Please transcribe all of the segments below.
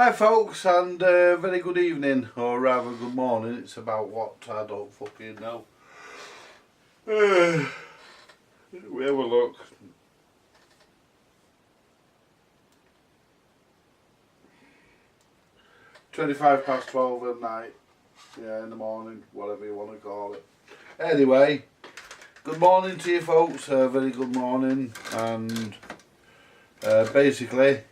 Hi folks, and very good evening, or rather good morning. It's about what, I don't fucking know. We have a look. £12 at night. Yeah, in the morning, whatever you want to call it. Anyway, good morning to you folks, very good morning, and basically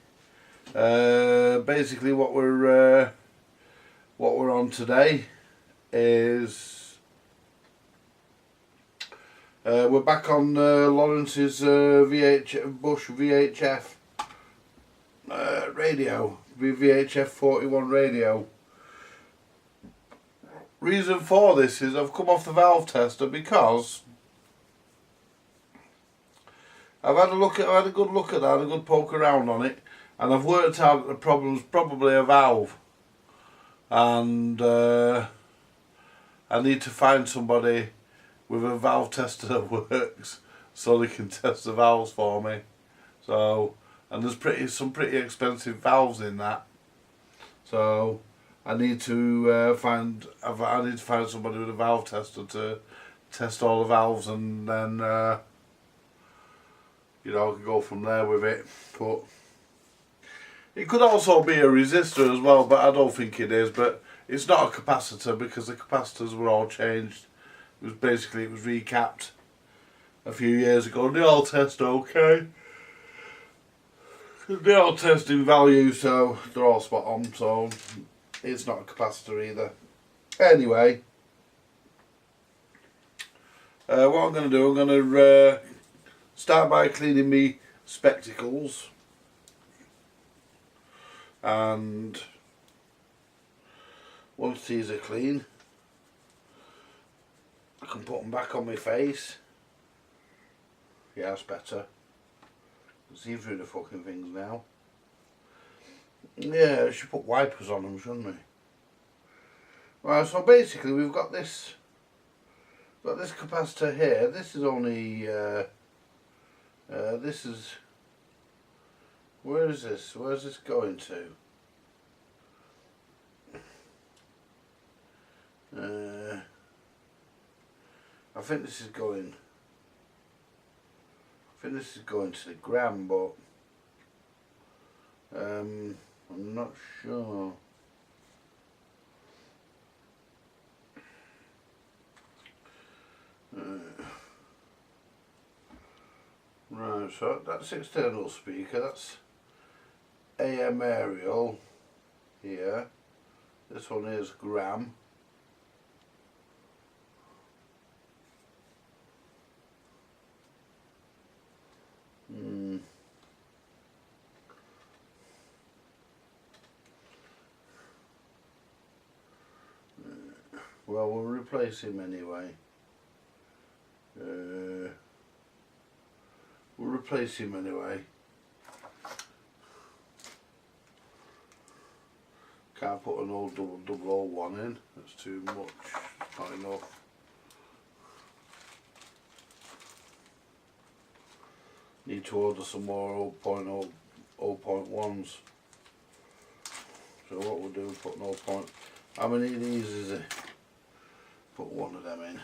what we're on today is we're back on Lawrence's Bush VHF radio, VHF 41 radio. Reason for this is I've come off the valve tester because I've had a good look at that, a good poke around on it, and I've worked out that the problem's probably a valve, and I need to find somebody with a valve tester that works so they can test the valves for me. So, and there's some pretty expensive valves in that, so I need to find somebody with a valve tester to test all the valves, and then you know, I can go from there with it. But it could also be a resistor as well, but I don't think it is. But it's not a capacitor because the capacitors were all changed. It was recapped a few years ago, and they all test okay. They all test in value, so they're all spot on. So it's not a capacitor either. Anyway, what I'm going to do, I'm going to start by cleaning me spectacles, and once these are clean I can put them back on my face. Yeah, that's better. See through the fucking things now. Yeah, I should put wipers on them, shouldn't we? Right, so basically we've got this capacitor here. This is only this is, where's this going to? I think this is going to the gram, but I'm not sure. Right, so that's external speaker, that's AM aerial here. This one is gram. Well, we'll replace him anyway. Can't put an old double one in, that's too much, not enough. Need to order some more 0.1s. So what we'll do is put an 0. How many of these is it? Put one of them in.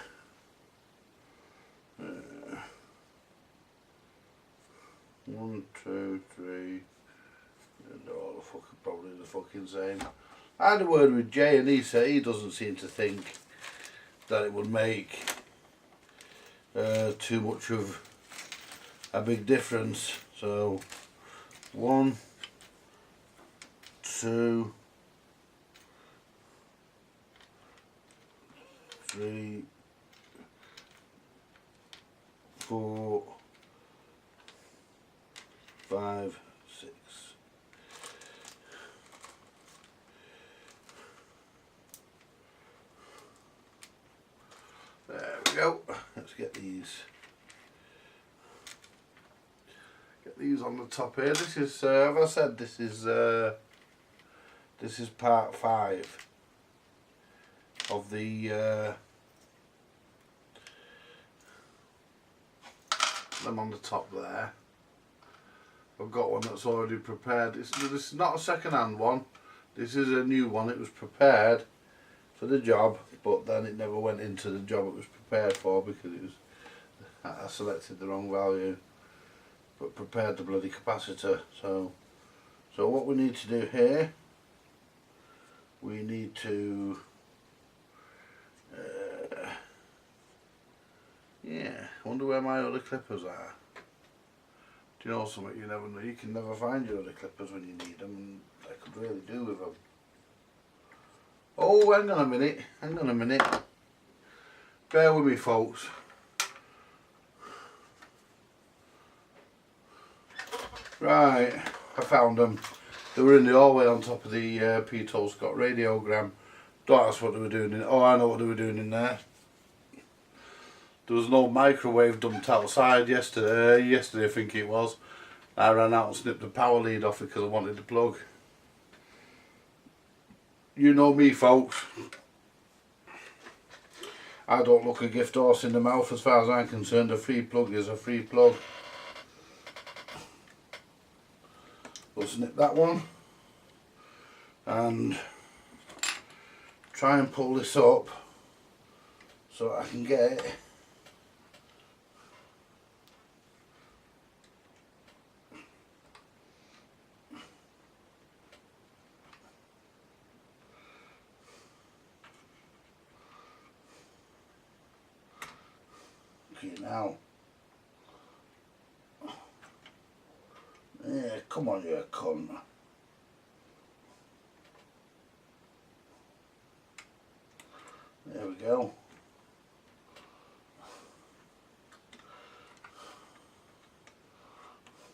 1, 2, 3, and they're all probably the fucking same. I had a word with Jay, and he said he doesn't seem to think that it would make too much of a big difference. So 1, 2, 3, 4, 5, 6. There we go. Let's get these on the top here. This is, as I said, this is part 5 of the them on the top there. I've got one that's already prepared. This is not a second-hand one. This is a new one. It was prepared for the job, but then it never went into the job it was prepared for because it was, I selected the wrong value, but prepared the bloody capacitor. So what we need to do here, we need to yeah, I wonder where my other clippers are. Do you know something? You never know. You can never find your other clippers when you need them. I could really do with them. Oh, hang on a minute. Hang on a minute. Bear with me, folks. Right, I found them. They were in the hallway on top of the Pt5 radiogram. Don't ask what they were doing in. Oh, I know what they were doing in there. There was an old microwave dumped outside yesterday I think it was. I ran out and snipped the power lead off it because I wanted the plug. You know me, folks. I don't look a gift horse in the mouth as far as I'm concerned. A free plug is a free plug. We'll snip that one and try and pull this up so I can get it. Okay, now. Yeah, come on, you cunt. There we go.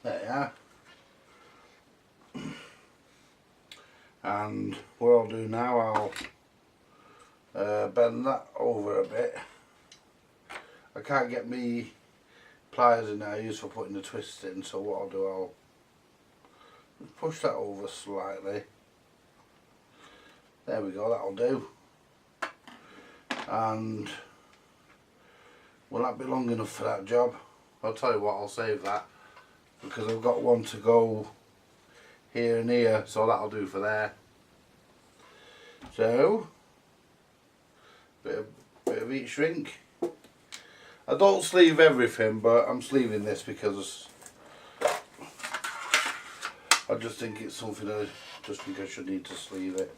There you are. And what I'll do now, I'll bend that over a bit. I can't get me pliers in there I use for putting the twists in, so what I'll do, I'll push that over slightly. There we go, that'll do. And will that be long enough for that job? I'll tell you what, I'll save that because I've got one to go here and here, so that'll do for there. So bit of heat shrink. I don't sleeve everything, but I'm sleeving this because I just think it's something I just think I should need to sleeve it.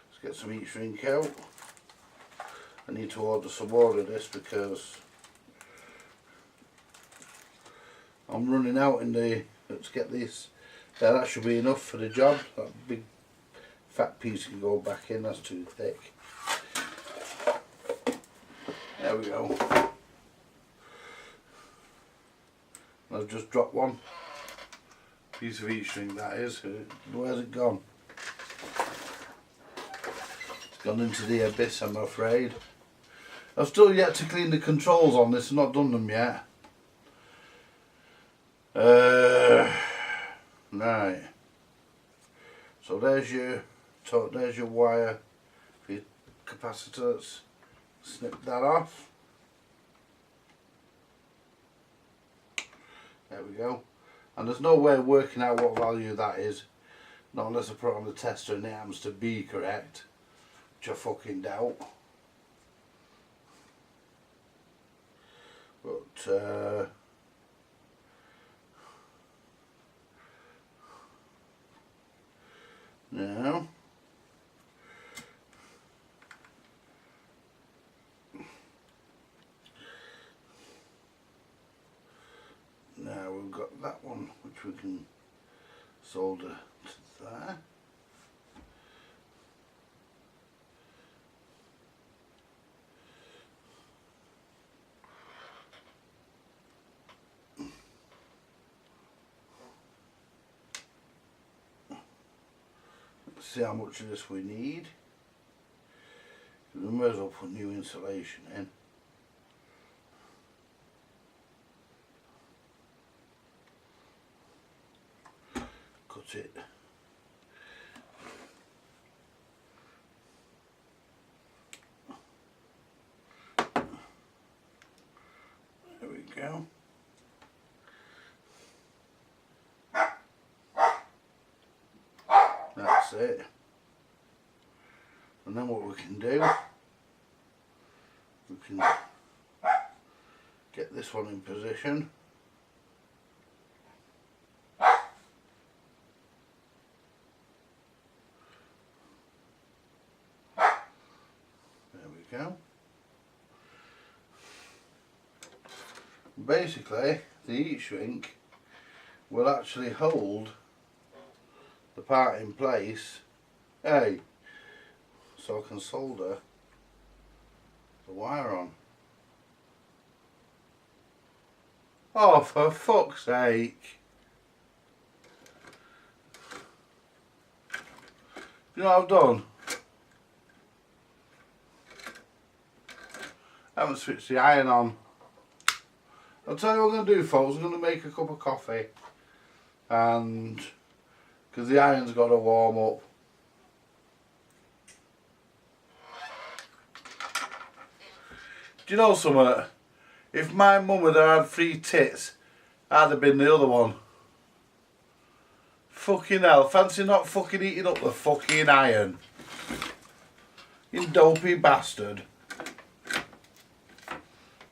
Let's get some heat shrink out. I need to order some more of this because I'm running out in the. Let's get this. Yeah, that should be enough for the job. That big fat piece can go back in. That's too thick. There we go. I've just dropped one piece of heat shrink, that is. Where's it gone? It's gone into the abyss, I'm afraid. I've still yet to clean the controls on this. I've not done them yet. Right. So there's your wire for your capacitors. Snip that off. There we go. And there's no way of working out what value that is, not unless I put it on the tester and it happens to be correct, which I fucking doubt. But now we've got that one which we can solder to there. Let's see how much of this we need. We may as well put new insulation in. Cut it. There we go. it. And then what we can do, we can get this one in position. There we go. Basically, the heat shrink will actually hold the part in place, hey, so I can solder the wire on. Oh, for fuck's sake. You know what I've done? I haven't switched the iron on. I'll tell you what I'm going to do, folks. I'm going to make a cup of coffee, and because the iron's got to warm up. Do you know something? If my mum had had 3 tits, I'd have been the other one. Fucking hell, fancy not fucking eating up the fucking iron. You dopey bastard.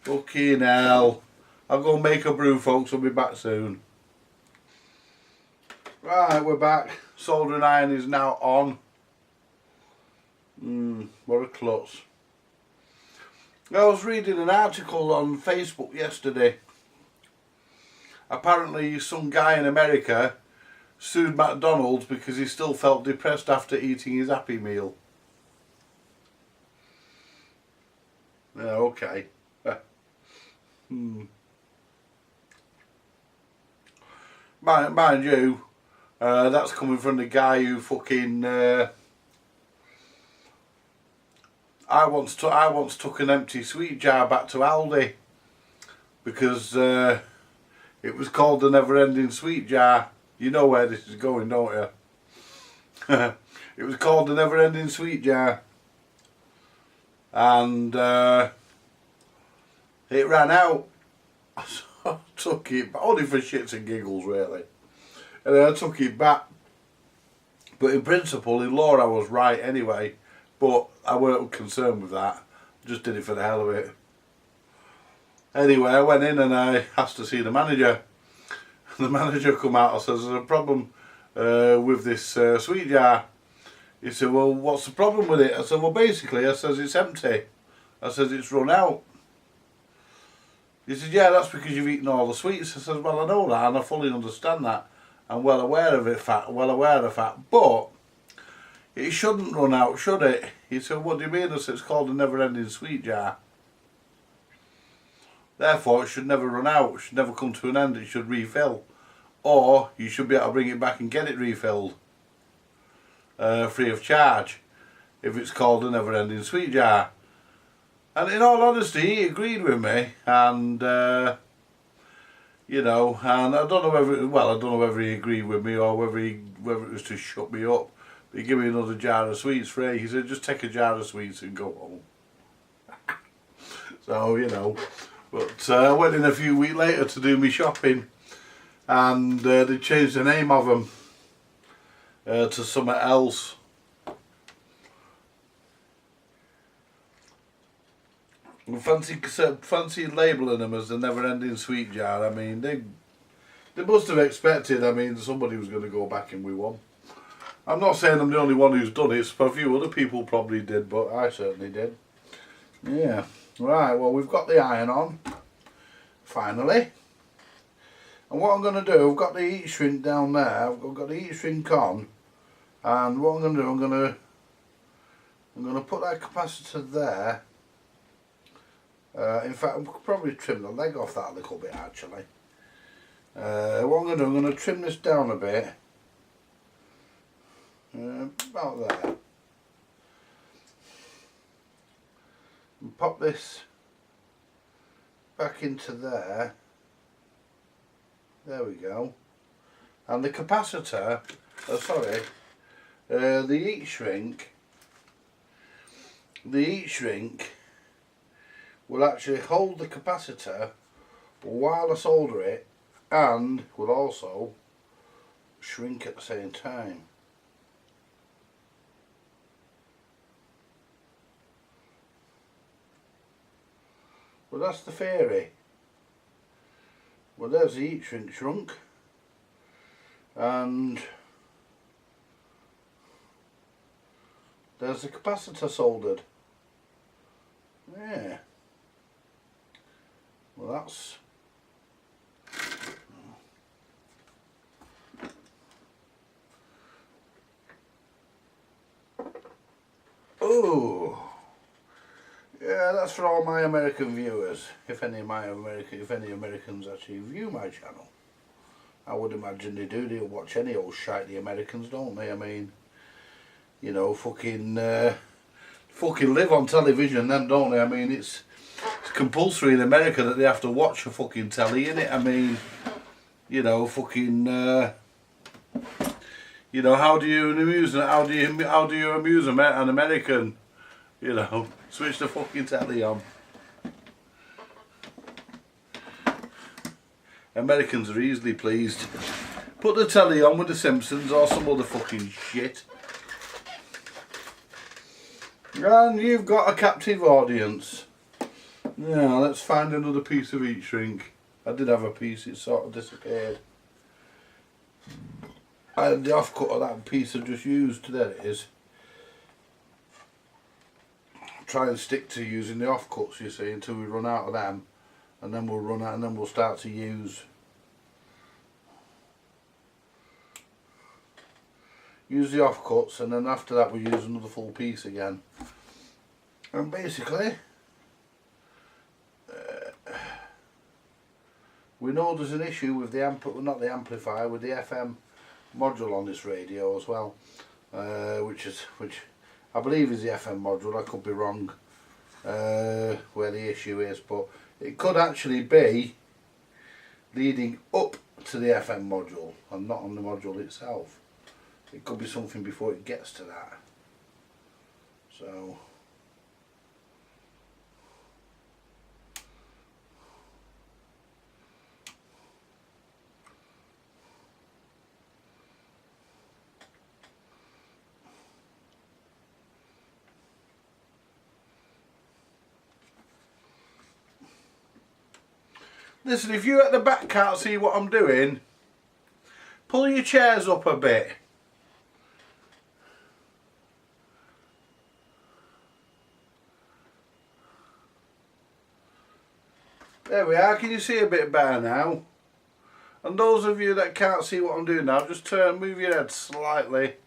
Fucking hell. I'll go make a brew, folks. I'll be back soon. Right, we're back. Soldering iron is now on. What a klutz. I was reading an article on Facebook yesterday. Apparently some guy in America sued McDonald's because he still felt depressed after eating his Happy Meal. Yeah, okay. Mind you, that's coming from the guy who fucking I once took an empty sweet jar back to Aldi because it was called the never-ending sweet jar. You know where this is going, don't you? It was called the never-ending sweet jar, and it ran out. So I took it, only for shits and giggles really, and then I took it back. But in principle, in law, I was right anyway. But I weren't concerned with that. I just did it for the hell of it. Anyway, I went in and I asked to see the manager. The manager come out and says, there's a problem with this sweet jar. He said, well, what's the problem with it? I said, well, basically, I says, it's empty. I says, it's run out. He said, yeah, that's because you've eaten all the sweets. I said, well, I know that and I fully understand that. I'm well aware of the fact, but it shouldn't run out, should it? He said, what do you mean? I said, it's called a never-ending sweet jar. Therefore, it should never run out. It should never come to an end. It should refill. Or, you should be able to bring it back and get it refilled. Free of charge. If it's called a never-ending sweet jar. And in all honesty, he agreed with me. And, you know, and I don't know whether he agreed with me or whether it was to shut me up. He gave me another jar of sweets free. He said, just take a jar of sweets and go home. So, you know. But I went in a few weeks later to do my shopping. And they changed the name of them to something else. Fancy labelling them as the never-ending sweet jar. I mean, they must have expected, I mean, somebody was going to go back and we won. I'm not saying I'm the only one who's done it, a few other people probably did, but I certainly did. Yeah. Right, well, we've got the iron on, finally. And what I'm going to do, I've got the heat shrink down there, I've got the heat shrink on, and what I'm going to do, I'm going to put that capacitor there. In fact, I could probably trim the leg off that a little bit, actually. What I'm going to do, I'm going to trim this down a bit. About there. And pop this back into there. There we go. And the capacitor, the heat shrink will actually hold the capacitor while I solder it, and will also shrink at the same time. Well, that's the fairy. Well, there's the heat shrink shrunk, and there's the capacitor soldered. Yeah. Well, that's... Oh, yeah, that's for all my American viewers. If any Americans actually view my channel, I would imagine they do. They'll watch any old shite, the Americans, don't they? I mean, you know, fucking live on television, them, don't they? I mean, it's compulsory in America that they have to watch a fucking telly, innit? I mean, you know, fucking. You know, how do you amuse an American? You know, switch the fucking telly on. Americans are easily pleased. Put the telly on with the Simpsons or some other fucking shit, and you've got a captive audience. Now let's find another piece of heat shrink. I did have a piece, it sort of disappeared. I had the offcut of that piece I just used. There it is. Try and stick to using the offcuts, you see, until we run out of them, and then we'll run out, and then we'll start to use the offcuts, and then after that we use another full piece again. And basically, we know there's an issue with the not the amplifier, with the FM module on this radio as well, which I believe is the FM module. I could be wrong where the issue is, but it could actually be leading up to the FM module and not on the module itself. It could be something before it gets to that. So listen, if you at the back can't see what I'm doing, pull your chairs up a bit. There we are, can you see a bit better now? And those of you that can't see what I'm doing now, just move your head slightly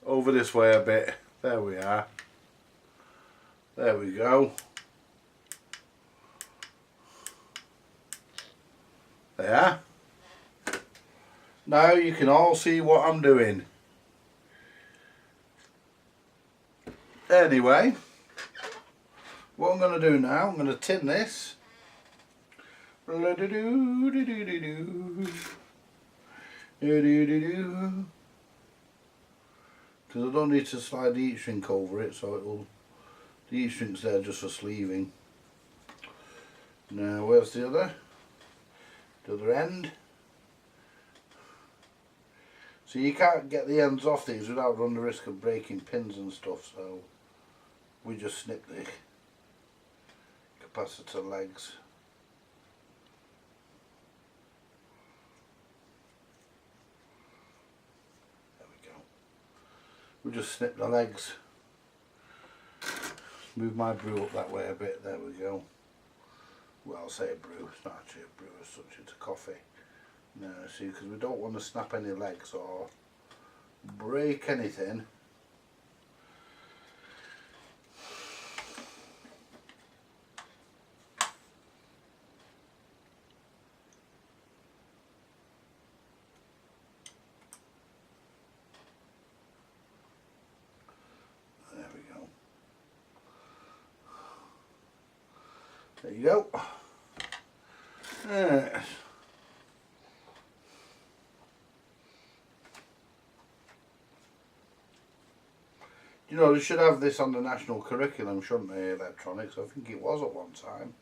over this way a bit. There we are. There we go. There. Now you can all see what I'm doing. Anyway, what I'm going to do now, I'm going to tin this. Because I don't need to slide the heat shrink over it, so the heat shrink's there just for sleeving. Now where's the other end? So you can't get the ends off these without running the risk of breaking pins and stuff, so we just snip the capacitor legs. There we go. We just snip the legs. Move my brew up that way a bit. There we go. Well, I'll say a brew. It's not actually a brew as such, it's a coffee. No, see, because we don't want to snap any legs or break anything. There we go. There you go. You know, they should have this on the national curriculum, shouldn't they, electronics? I think it was at one time.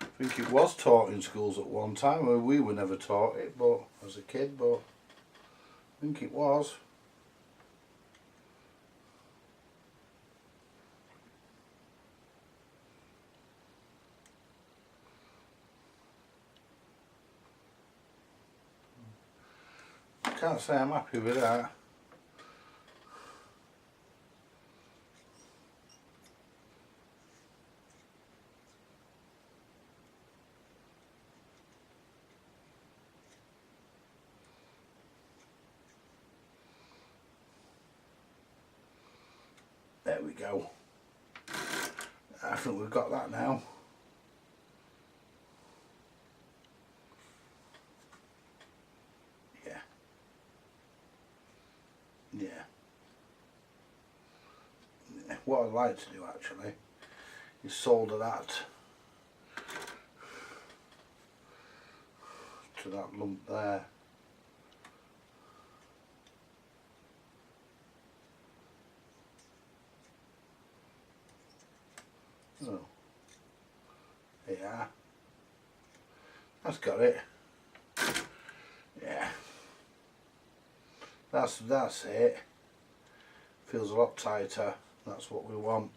I think it was taught in schools at one time. We were never taught it, but as a kid, but I think it was. can't say I'm happy with that. There we go. I think we've got that now. Yeah. Yeah. What I'd like to do actually is solder that to that lump there. Oh. Yeah. That's got it. Yeah. That's it. Feels a lot tighter. That's what we want.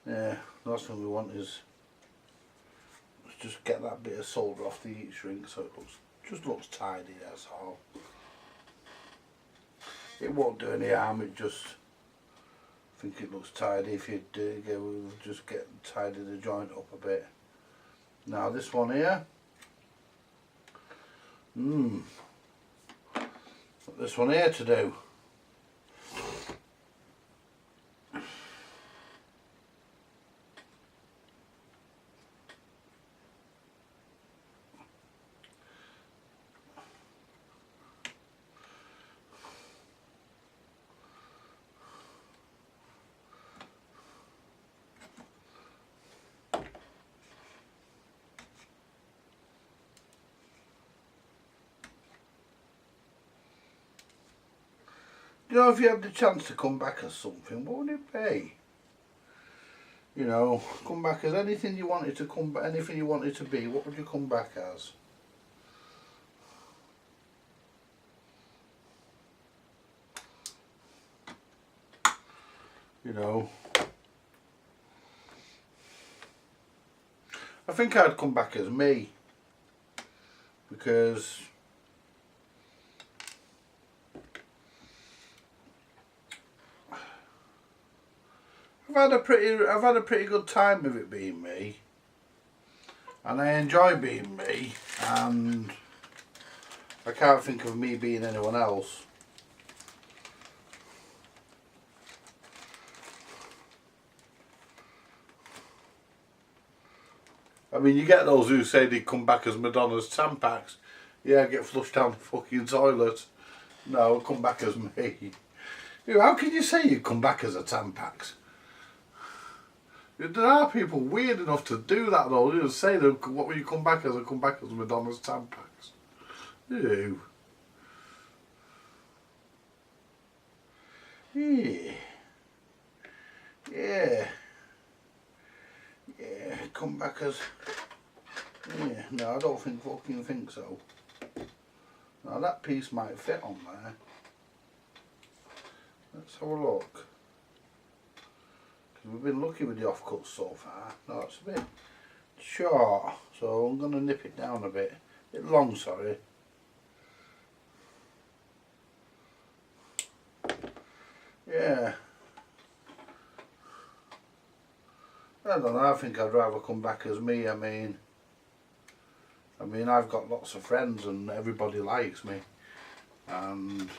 Yeah, the last thing we want is just get that bit of solder off the heat shrink so it just looks tidy, that's all. It won't do any harm, it just think it looks tidy if you we'll just tidy the joint up a bit. Now this one here. Got this one here to do. You know, if you had the chance to come back as something, what would it be? You know, come back as anything you wanted to come back, anything you wanted to be, what would you come back as? You know, I think I'd come back as me, because I've had a pretty good time with it being me, and I enjoy being me, and I can't think of me being anyone else. I mean, you get those who say they come back as Madonna's Tampax. Yeah, get flushed down the fucking toilet. No, come back as me. How can you say you come back as a Tampax? There are people weird enough to do that though. You say that, what will you come back as? I come back as Madonna's Tampax. Ew. Yeah. Yeah. Yeah. Come back as. Yeah. No, I don't fucking think so. Now that piece might fit on there. Let's have a look. We've been lucky with the offcuts so far. No, it's a bit short, so I'm going to nip it down a bit long, sorry. Yeah. I don't know, I think I'd rather come back as me. I mean I've got lots of friends and everybody likes me, and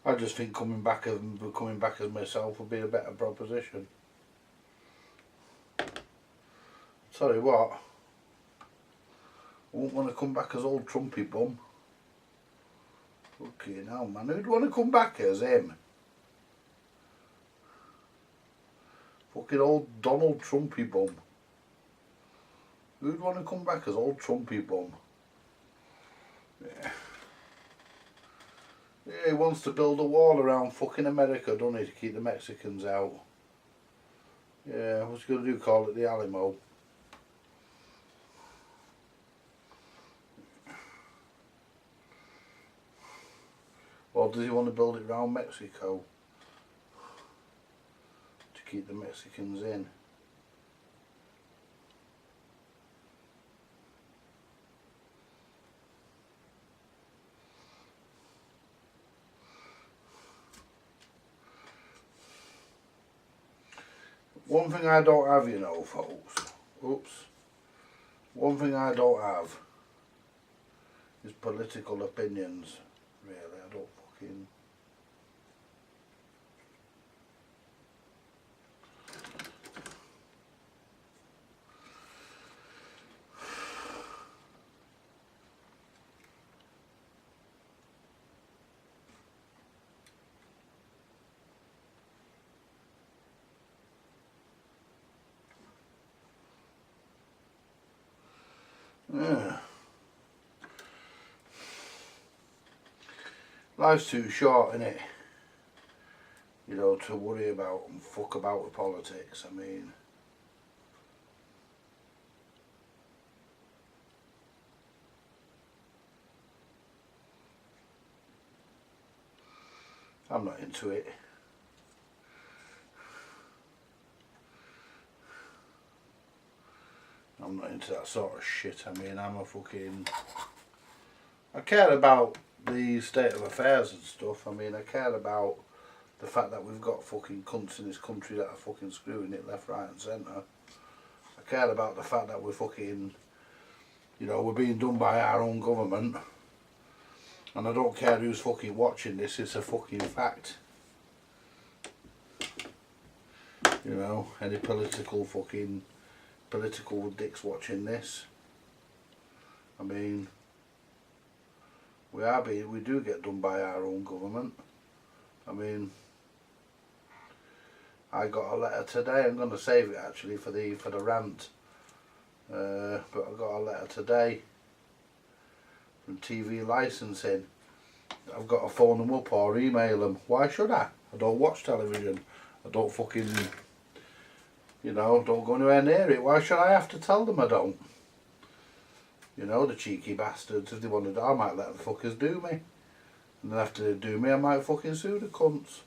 I just think coming back as myself would be a better proposition. Sorry, what? I won't want to come back as old Trumpy bum. Okay, now man, who'd want to come back as him? Fucking old Donald Trumpy bum. Who'd want to come back as old Trumpy bum? Yeah. Yeah, he wants to build a wall around fucking America, doesn't he, to keep the Mexicans out. Yeah, what's he going to do, call it the Alamo? Or does he want to build it around Mexico to keep the Mexicans in? One thing I don't have, you know, folks. Oops. One thing I don't have is political opinions. Really, I don't fucking. Yeah. Life's too short, innit? You know, to worry about and fuck about with politics. I mean, I'm not into it. I'm not into that sort of shit. I mean, I'm a fucking... I care about the state of affairs and stuff. I mean, I care about the fact that we've got fucking cunts in this country that are fucking screwing it left, right and centre. I care about the fact that we're fucking, you know, we're being done by our own government. And I don't care who's fucking watching this, it's a fucking fact. You know, any political dicks watching this. I mean, we do get done by our own government. I mean, I got a letter today. I'm going to save it actually for the rant. But I got a letter today from TV licensing. I've got to phone them up or email them. Why should I? I don't watch television. I don't fucking, you know, don't go anywhere near it. Why should I have to tell them I don't? You know, the cheeky bastards, if they want to do, I might let the fuckers do me. And then after they do me, I might fucking sue the cunts.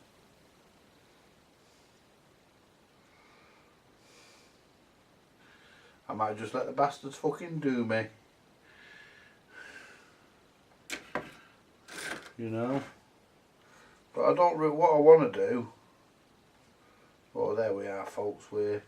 I might just let the bastards fucking do me. You know? But I don't really, what I want to do. Oh, there we are, folks. We're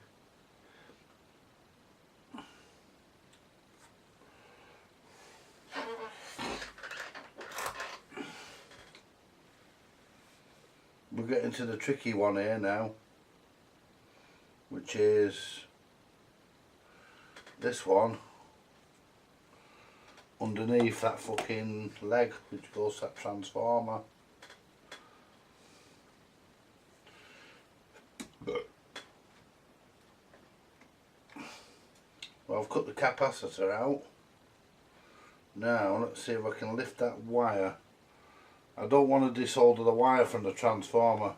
getting to the tricky one here now, which is this one underneath that fucking leg which goes to that transformer. Well, I've cut the capacitor out. Now let's see if I can lift that wire. I don't want to desolder the wire from the transformer.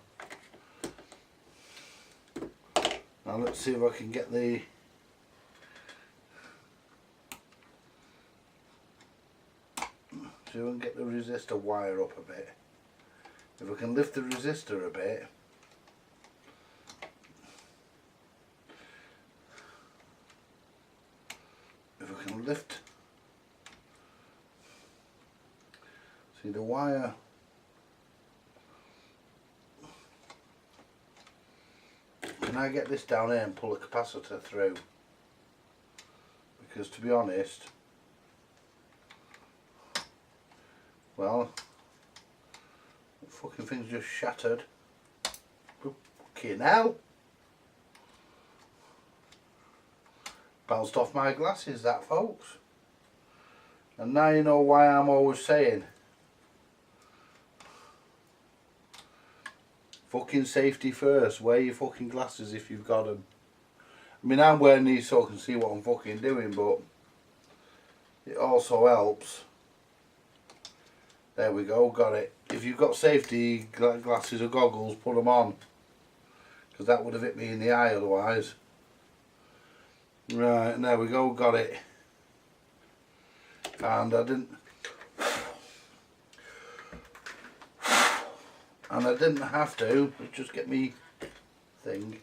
Now let's see if I can get the resistor wire up a bit. If I can lift the resistor a bit, see the wire, can I get this down here and pull a capacitor through? Because to be honest, well, the fucking thing's just shattered. Fucking hell! Bounced off my glasses, that, folks. And now you know why I'm always saying fucking safety first. Wear your fucking glasses if you've got them. I mean, I'm wearing these so I can see what I'm fucking doing, but it also helps. There we go, got it. If you've got safety glasses or goggles, put them on, because that would have hit me in the eye otherwise. Right, and there we go, got it. And I didn't have to, just get me thing.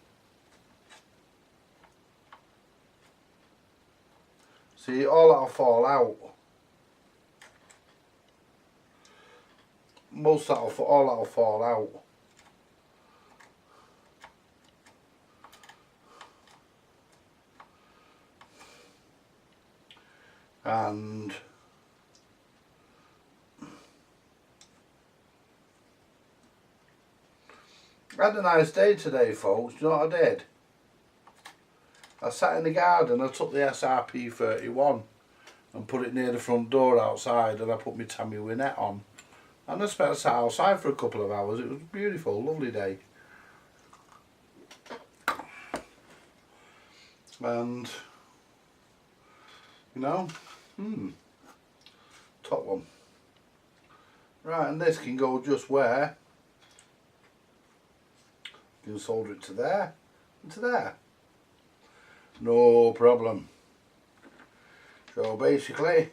See, all that'll fall out. All that'll fall out. And I had a nice day today, folks. Do you know what I did? I sat in the garden, I took the Pt5 and put it near the front door outside, and I put my Tammy Wynette on. And I sat outside for a couple of hours. It was a beautiful, lovely day. And, you know, top one. Right, and this can go just where? You can solder it to there and to there. No problem. So basically,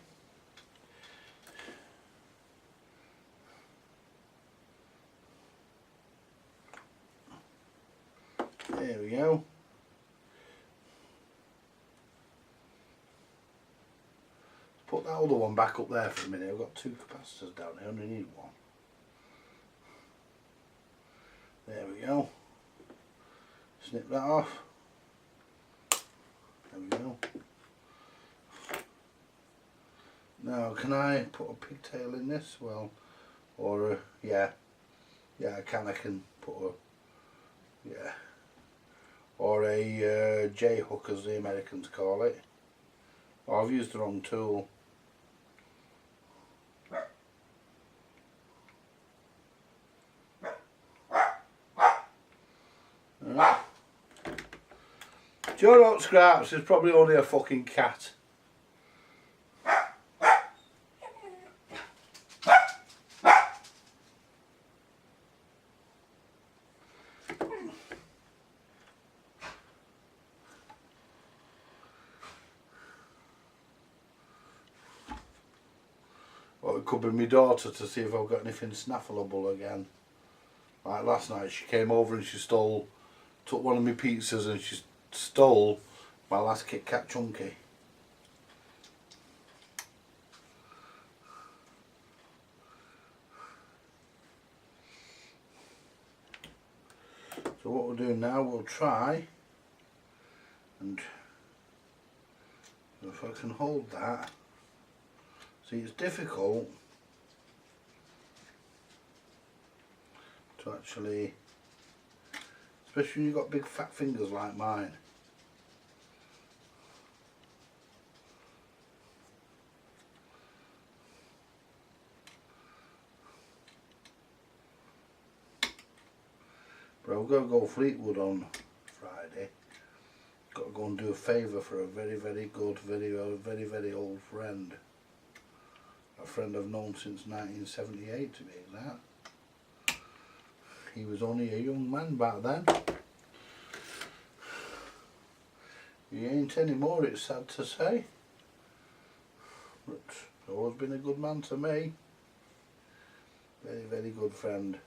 there we go. Put that other one back up there for a minute. I've got two capacitors down here, I only need one. There we go. Snip that off. There we go. Now, can I put a pigtail in this? Well, or yeah, I can put a, yeah, or a J hook as the Americans call it. Oh, I've used the wrong tool. Right. Do you know what, Scraps? It's probably only a fucking cat. Or it could be my daughter to see if I've got anything snaffleable again. Like last night, she came over and she took one of my pizzas and she stole my last Kit Kat Chunky. So what we'll do now, we'll try, and if I can hold that. See, it's difficult to actually, especially when you've got big fat fingers like mine. But I'm going to go Fleetwood on Friday. Got to go and do a favour for a very, very good, very old friend. A friend I've known since 1978 to be exact. He was only a young man back then. He ain't anymore, it's sad to say. But he's always been a good man to me. Very, very good friend.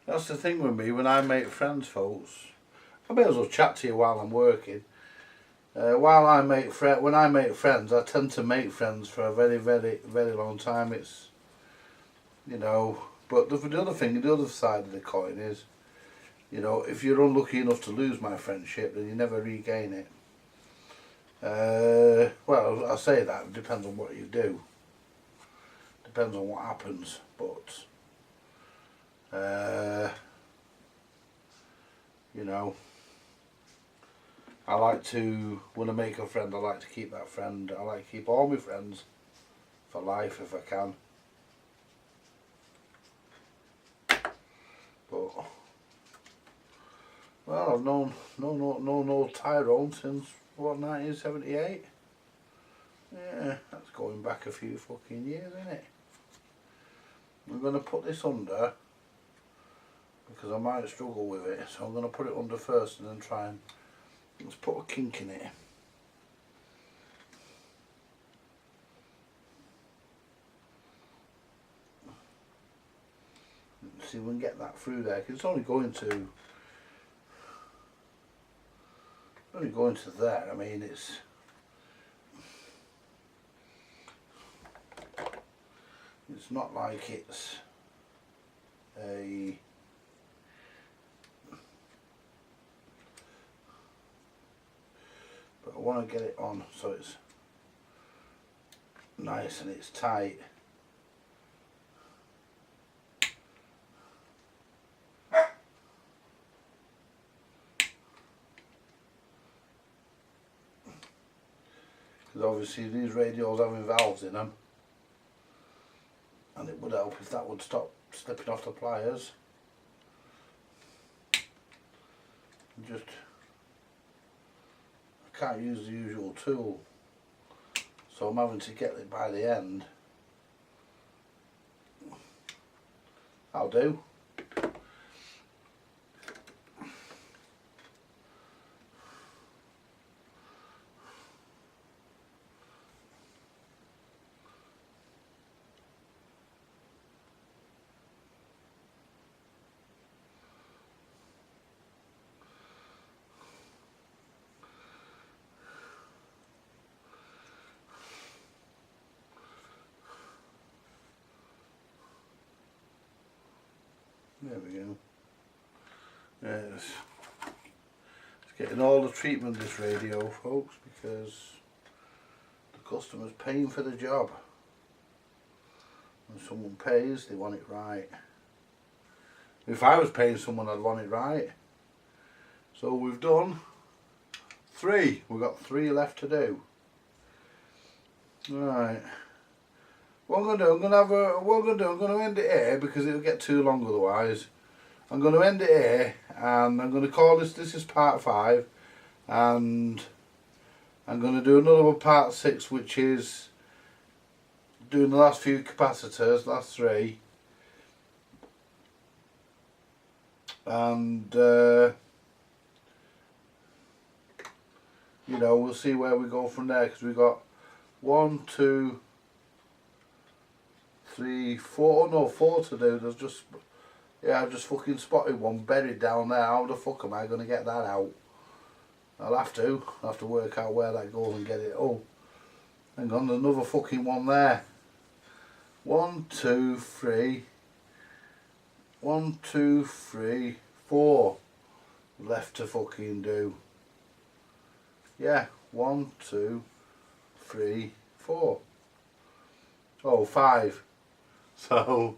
That's the thing with me when I make friends, folks. I may as well chat to you while I'm working. When I make friends, I tend to make friends for a very, very long time. It's, you know, but the other thing, the other side of the coin is, you know, if you're unlucky enough to lose my friendship, then you never regain it. Well, I say that, it depends on what you do. Depends on what happens, but you know, I like to, when I make a friend, I like to keep that friend. I like to keep all my friends for life if I can. But, well, I've known old Tyrone since, what, 1978? Yeah, that's going back a few fucking years, isn't it? I'm going to put this under, because I might struggle with it, so I'm going to put it under first and then try and, let's put a kink in it. see if we can get that through there, because it's only going to there. I mean, it's not like it's a but I want to get it on so it's nice and it's tight. Because obviously these radios having valves in them, and it would help if that would stop slipping off the pliers. Just, I can't use the usual tool, so I'm having to get it by the end. I'll do. There we go. Yes. It's getting all the treatment, this radio, folks, because the customer's paying for the job. When someone pays, they want it right. If I was paying someone, I'd want it right. So we've done 3. We've got 3 left to do. Right. What I'm going to do, I'm going to end it here because it'll get too long otherwise. I'm going to end it here and I'm going to call this is part 5, and I'm going to do another one, part 6, which is doing the last few capacitors, last 3. And you know, we'll see where we go from there, because we've got 1, 2, 3, 4, no 4 to do. There's just, yeah, I've just fucking spotted one buried down there. How the fuck am I going to get that out? I'll have to work out where that goes and get it. Oh, hang on, there's another fucking one there. 1, 2, 3, 1, 2, 3, 4 left to fucking do. Yeah, 1, 2, 3, 4. Oh, 5. So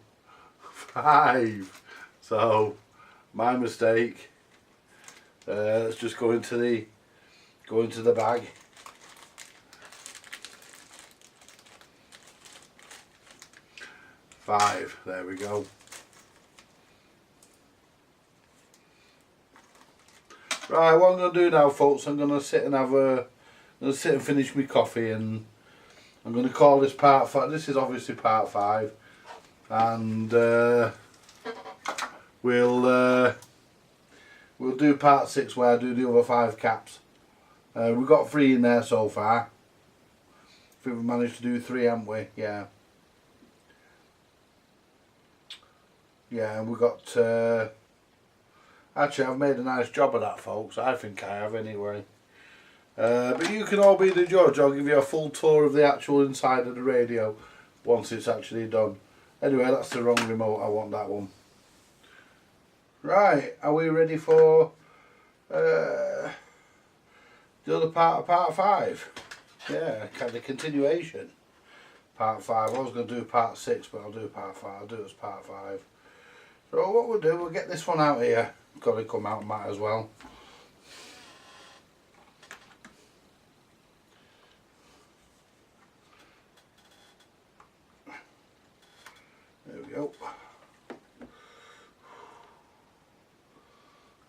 5. So my mistake. Let's just go into the bag. Five. There we go. Right, what I'm going to do now, folks, I'm going to sit and finish my coffee, and I'm going to call this part 5. This is obviously part 5, and we'll do part 6 where I do the other 5 caps. We've got 3 in there so far. I think we've managed to do 3, haven't we? Yeah. Yeah, and we've got... actually, I've made a nice job of that, folks. I think I have, anyway. But you can all be the judge. I'll give you a full tour of the actual inside of the radio once it's actually done. Anyway, that's the wrong remote. I want that one. Right, are we ready for the other part of part 5? Yeah, kind of continuation. Part 5. I was going to do part 6, but I'll do part 5. I'll do it as part 5. So what we'll do, we'll get this one out here. Got to come out, might as well. There we go.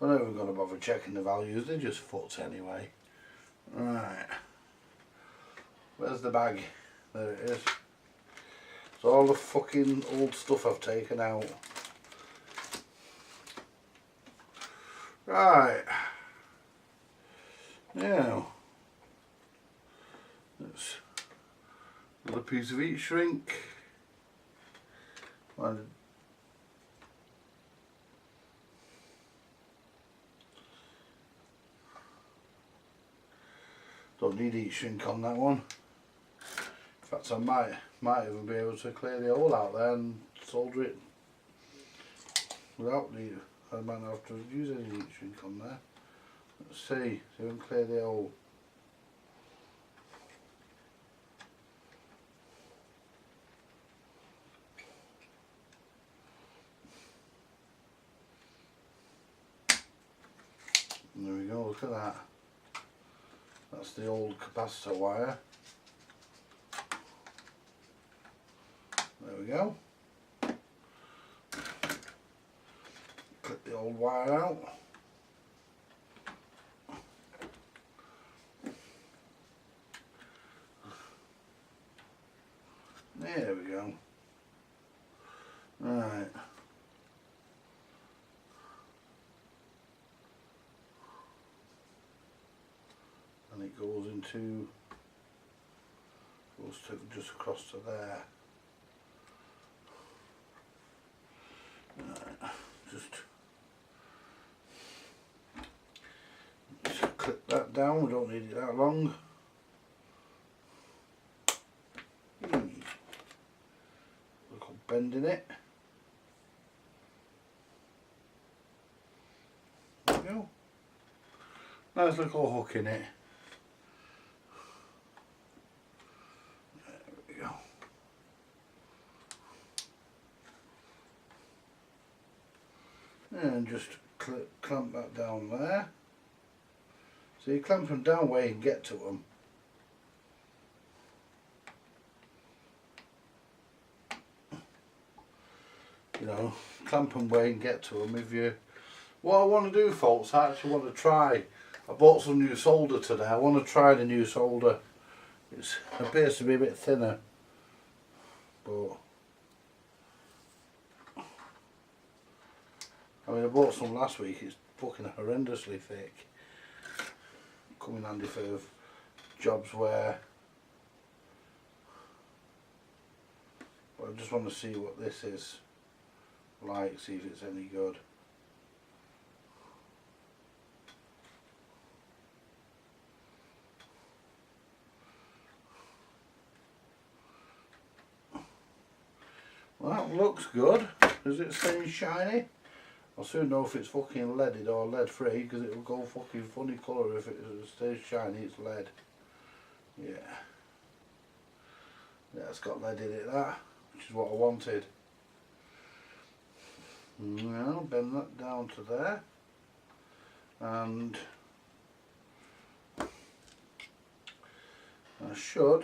I'm not even going to bother checking the values, they're just foots anyway. Right. Where's the bag? There it is. It's all the fucking old stuff I've taken out. Right. Now, that's another piece of heat shrink. Don't need heat shrink on that one. In fact, I might even be able to clear the hole out there and solder it without the. I might not have to use any heat shrink on there. Let's see if we can clear the hole. And there we go, look at that. That's the old capacitor wire. There we go. Clip the old wire out. There we go. Right. And it goes to just across to there. Right. Just clip that down, we don't need it that long. Little bend in it. There we go. Nice little hook in it. And just clamp that down there. So you clamp them down where you can get to them. You know, clamp them where you can get to them. If you, what I want to do, folks, I actually want to try. I bought some new solder today. I want to try the new solder. It appears to be a bit thinner, but. I mean, I bought some last week, it's fucking horrendously thick. Come in handy for jobs where, but I just want to see what this is like, see if it's any good. Well, that looks good. Does it stay shiny? I'll soon know if it's fucking leaded or lead free, because it will go fucking funny colour if it stays shiny. It's lead. Yeah. Yeah, it's got lead in it, that, which is what I wanted. Now bend that down to there, and I should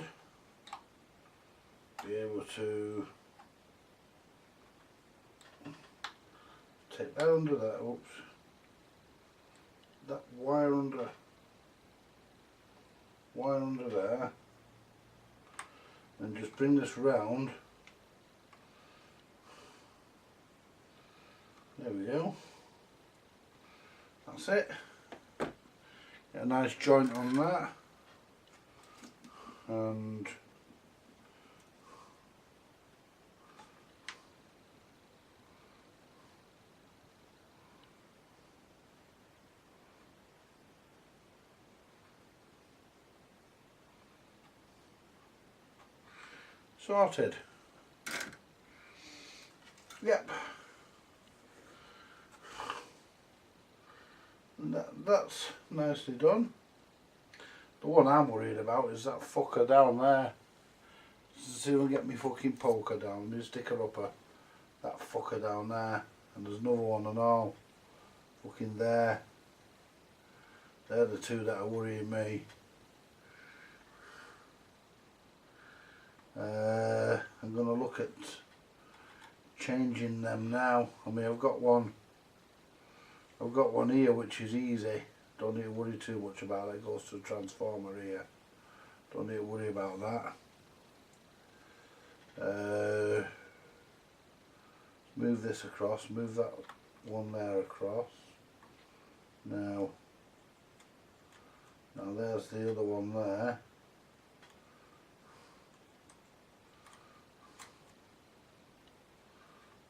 be able to take that under there, oops, that wire under there, and just bring this round. There we go. That's it. Get a nice joint on that, and sorted. Yep. That's nicely done. The one I'm worried about is that fucker down there. See if I can get me fucking poker down, my sticker upper. That fucker down there. And there's another one and all. Fucking there. They're the two that are worrying me. I'm going to look at changing them now. I mean, I've got one here which is easy. Don't need to worry too much about it. It goes to a transformer here. Don't need to worry about that. Move this across, move that one there across. Now there's the other one there.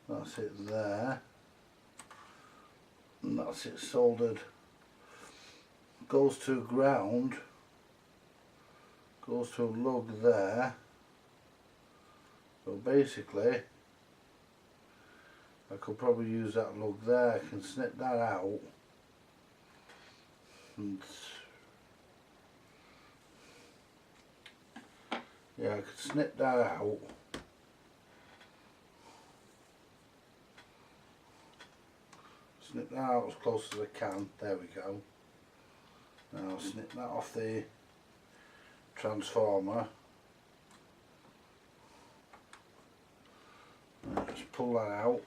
That's it there, and that's it soldered. Goes to ground goes to a lug there. So basically I could probably use that lug there. I can snip that out and yeah, I could snip that out. Snip that out as close as I can. There we go. Now I'll snip that off the transformer. Now just pull that out.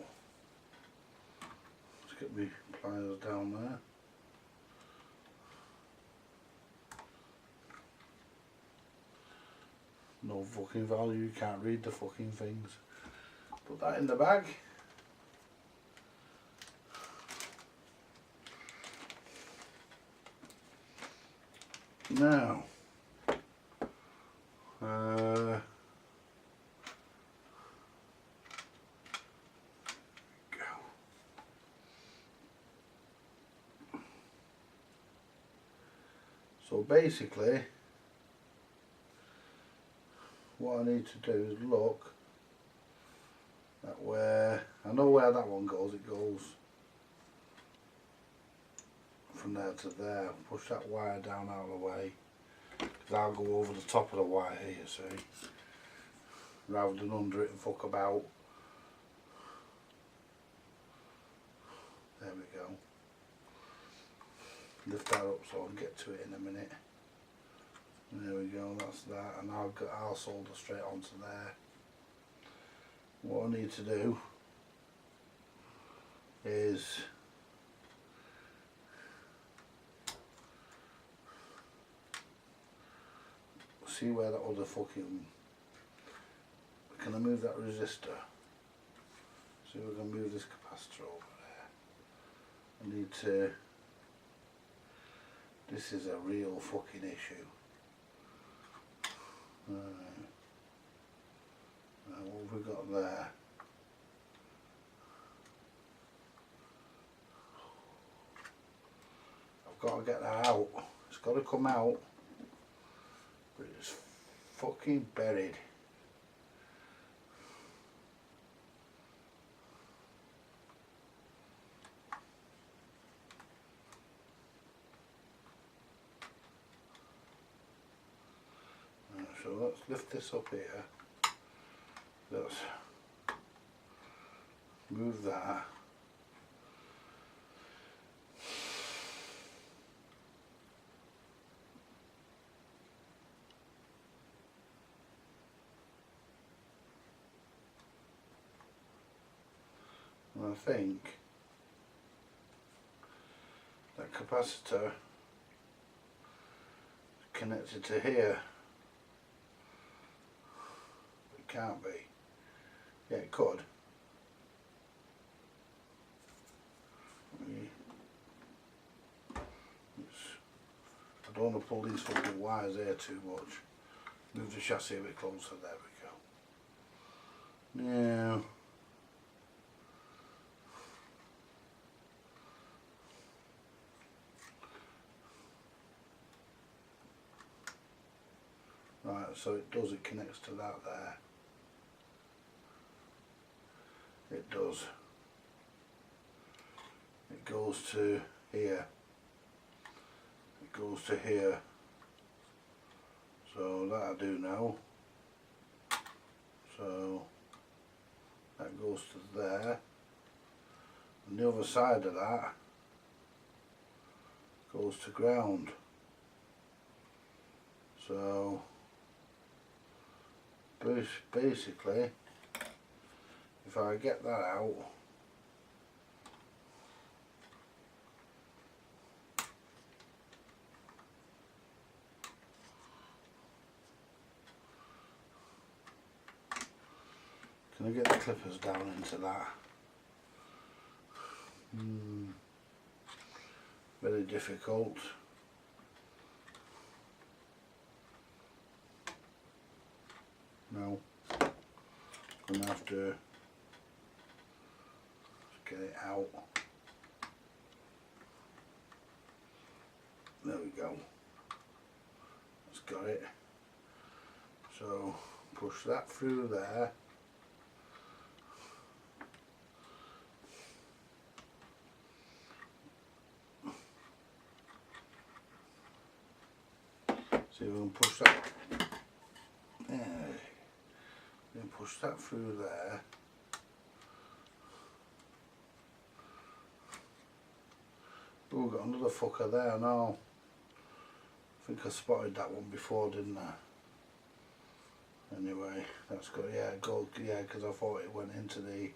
Let's get my pliers down there. No fucking value, you can't read the fucking things. Put that in the bag. Now, go. So basically, what I need to do is look at where, I know where that one goes, it goes from there to there. Push that wire down out of the way, because I'll go over the top of the wire here, you see, rather than under it and fuck about. There we go. Lift that up so I can get to it in a minute. There we go, that's that, and I'll solder straight onto there. What I need to do is see where that other fucking, can I move that resistor? See if we can move this capacitor over there. I need to, this is a real fucking issue. Now what have we got there? I've got to get that out. It's got to come out, but it's fucking buried. So let's lift this up here. Let's move that. And I think that capacitor is connected to here. It can't be. Yeah, it could. I don't want to pull these fucking wires there too much. Move the chassis a bit closer. There we go. Now, right, so it does, it connects to that there. It does. It goes to here. It goes to here. So that I do know. So that goes to there. And the other side of that goes to ground. So basically, if I get that out, can I get the clippers down into that? Very difficult. No, I'm gonna have to get it out. There we go. That's got it. So push that through there. See if we can push that. There. We can push that through there. Oh, we've got another fucker there now. I think I spotted that one before, didn't I? Anyway, that's good. Yeah, good. Yeah, because I thought it went into the.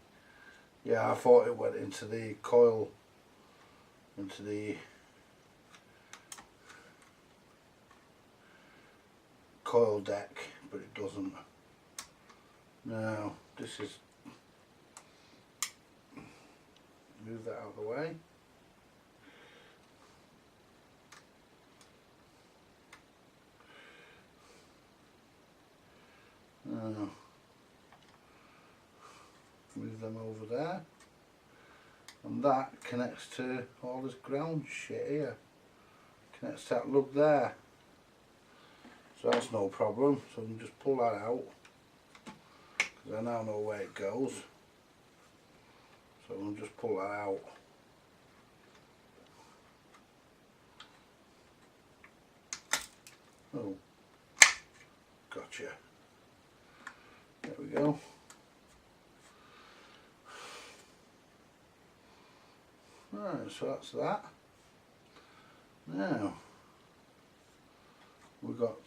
Yeah, I thought it went into the coil. Into the coil deck, but it doesn't. Now, this is. Move that out of the way. Move them over there, and that connects to all this ground shit here. Connects to that lug there, so that's no problem. So I can just pull that out because I now know where it goes. So I'll just pull that out. Oh, gotcha. There we go. Right, so that's that. Now we've got.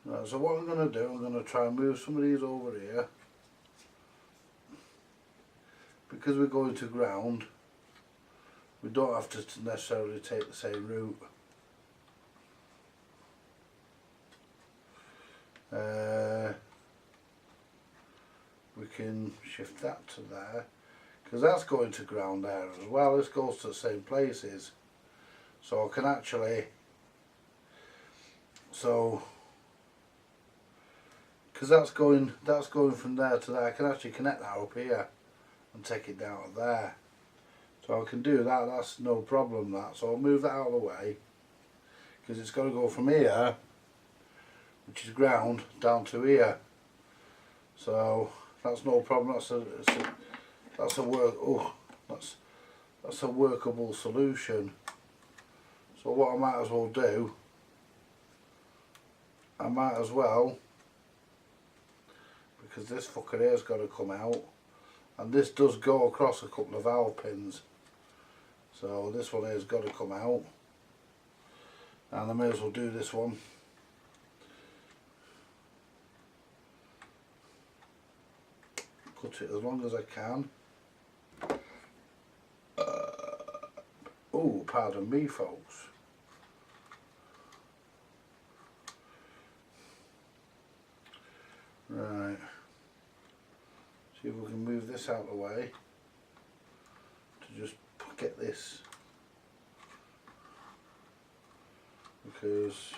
Right, so what I'm going to do, I'm going to try and move some of these over here. Because we're going to ground, we don't have to necessarily take the same route. We can shift that to there, because that's going to ground there as well. This goes to the same places, so I can actually, so because that's going from there to there, I can actually connect that up here and take it down to there. So I can do that, that's no problem that. So I'll move that out of the way, because it's got to go from here, which is ground, down to here. So that's no problem. That's a workable solution. So what I might as well do, I might as well, because this fucker here's got to come out, and this does go across a couple of valve pins, so this one here's got to come out, and I may as well do this one. Cut it as long as I can. Oh, pardon me folks. Right. See if we can move this out of the way to just get this, because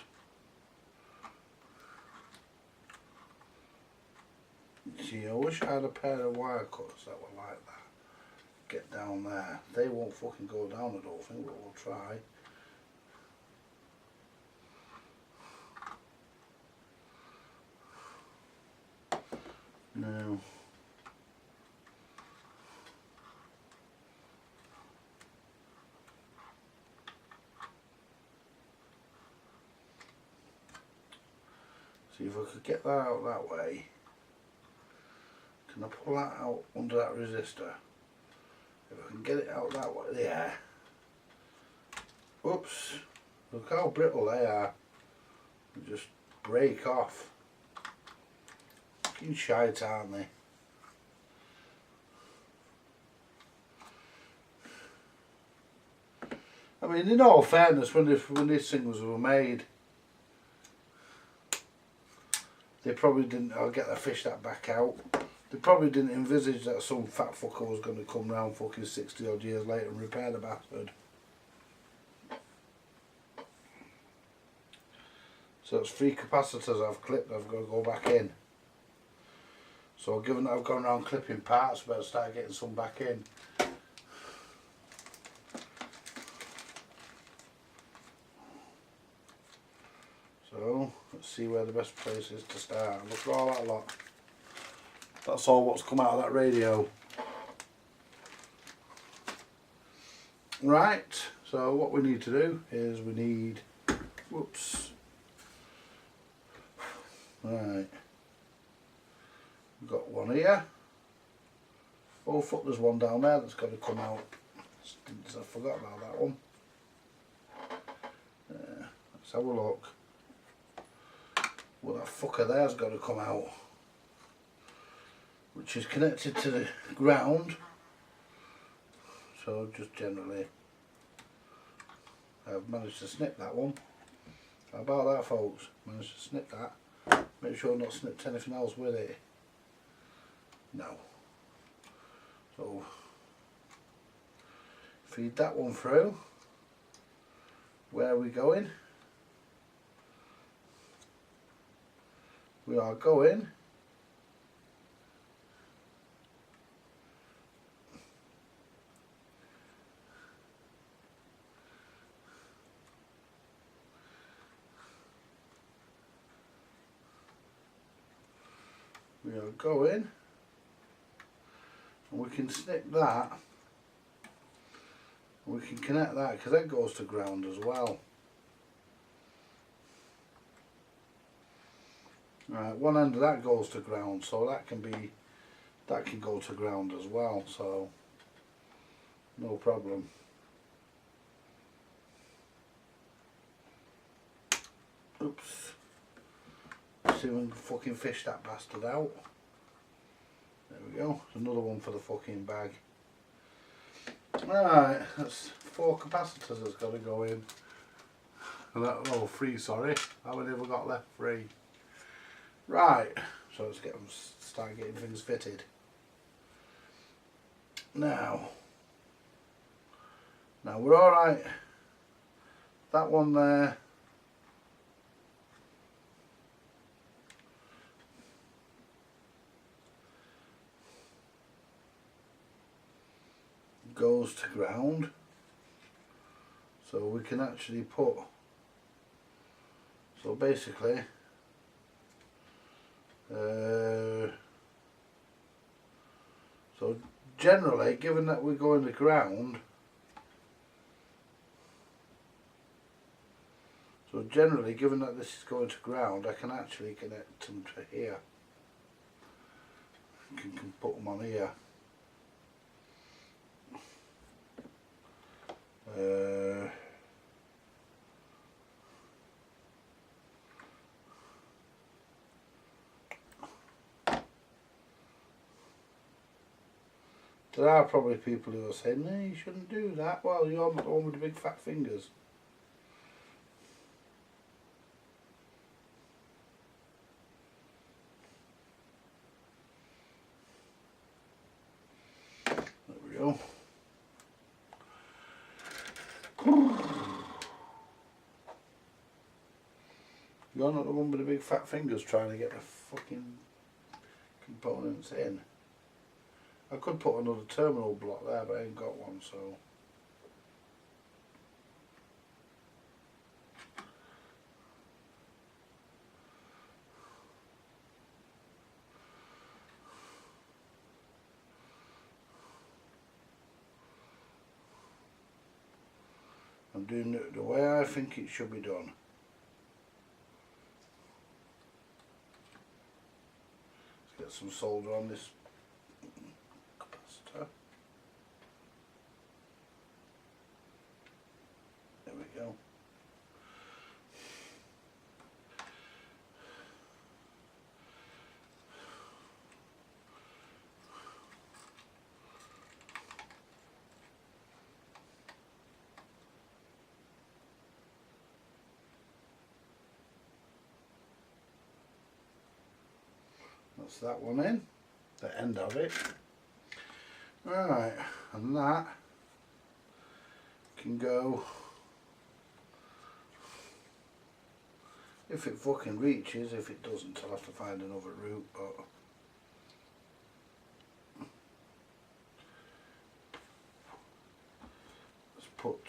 see, I wish I had a pair of wire cutters that were like that. Get down there. They won't fucking go down, I don't think, but we'll try. Now, see if I could get that out that way. Can I pull that out under that resistor? If I can get it out that way, there. Oops, look how brittle they are. They just break off. Fucking shite, aren't they? I mean, in all fairness, when these things were made, they probably didn't. I'll get the fish that back out. They probably didn't envisage that some fat fucker was going to come round fucking 60 odd years later and repair the bastard. So it's 3 capacitors I've clipped, I've got to go back in. So given that I've gone around clipping parts, I better start getting some back in. So So let's see where the best place is to start. Look at all that lot. That's all what's come out of that radio. Right, so what we need to do is we need, whoops, right, we've got one here. Oh fuck, there's one down there that's got to come out. I forgot about that one. Let's have a look. Well, that fucker there's got to come out, which is connected to the ground. So just generally, I've managed to snip that one. How about that, folks? Managed to snip that. Make sure I've not snipped anything else with it. No. So feed that one through. Where are we going? We are going and we can snip that, we can connect that because that goes to ground as well. Right, one end of that goes to ground, so that can go to ground as well, so no problem. Oops. See if we can fucking fish that bastard out. There we go. There's another one for the fucking bag. Right, that's 4 capacitors that's got to go in. And that, oh, 3, sorry. How many have we got left? 3. Right, so let's start getting things fitted. Now we're alright. That one there goes to ground, so we can actually put, so basically so generally, given that we're going to ground, given that this is going to ground, I can actually connect them to here. Can put them on here. There are probably people who are saying, no, you shouldn't do that. Well, you're not the one with the big fat fingers. There we go. You're not the one with the big fat fingers trying to get the fucking components in. I could put another terminal block there, but I ain't got one, so. I'm doing it the way I think it should be done. Let's get some solder on this capacitor. There we go. That's that one in, the end of it. Right, and that can go, if it fucking reaches. If it doesn't, I'll have to find another route, but let's put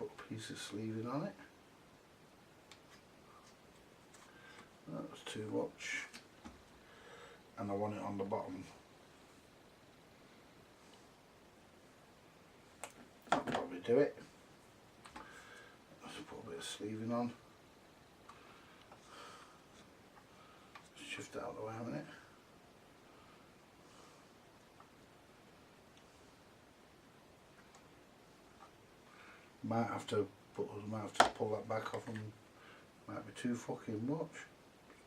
put a piece of sleeving on it. That's too much, and I want it on the bottom. I'll probably do it. Let's put a bit of sleeving on. Shift it out of the way a minute. Might have to pull that back off, and might be too fucking much.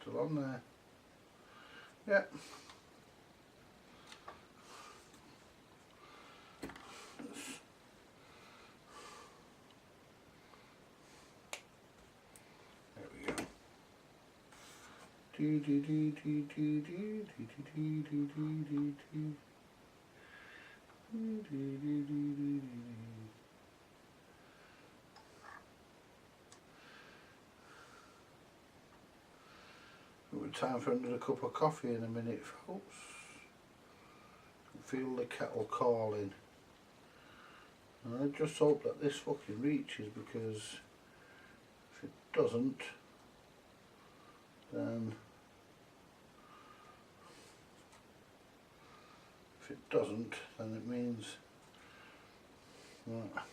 Still on there. Yeah. There we go. It'll be time for another cup of coffee in a minute, folks. Feel the kettle calling. And I just hope that this fucking reaches, because if it doesn't, then it means right.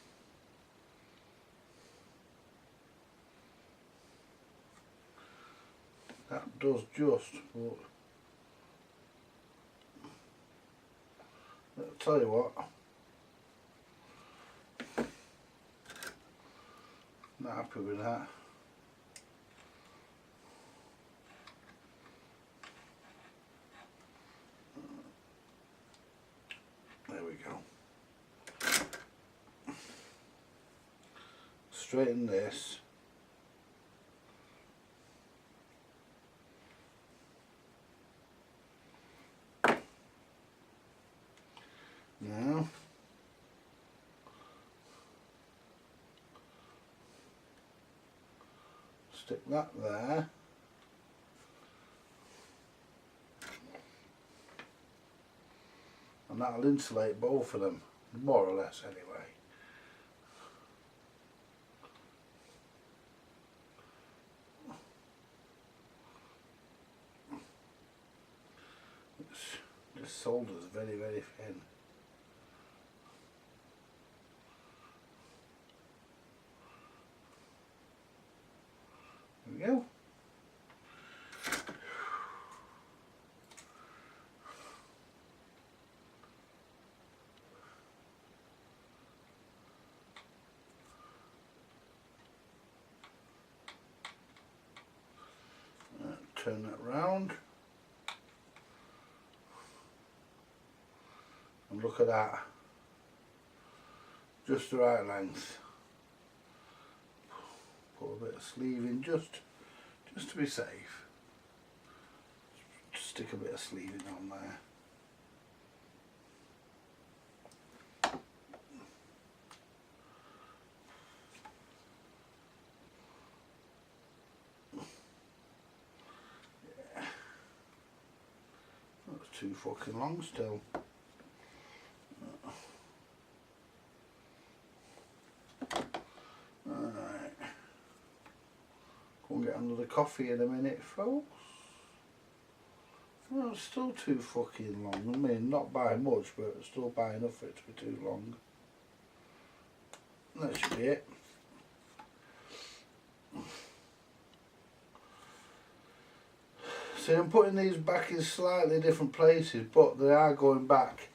That does just, but I'll tell you what, not happy with that. There we go. Straighten this. Now stick that there. And that'll insulate both of them, more or less anyway. This solder's very, very thin. There we go. Turn that round. And look at that. Just the right length. Put a bit of sleeving just to be safe. Just stick a bit of sleeving on there. Yeah. That's too fucking long still. Get another coffee in a minute, folks. Well, it's still too fucking long. I mean, not by much, but still by enough for it to be too long. That should be it. See, I'm putting these back in slightly different places, but they are going back.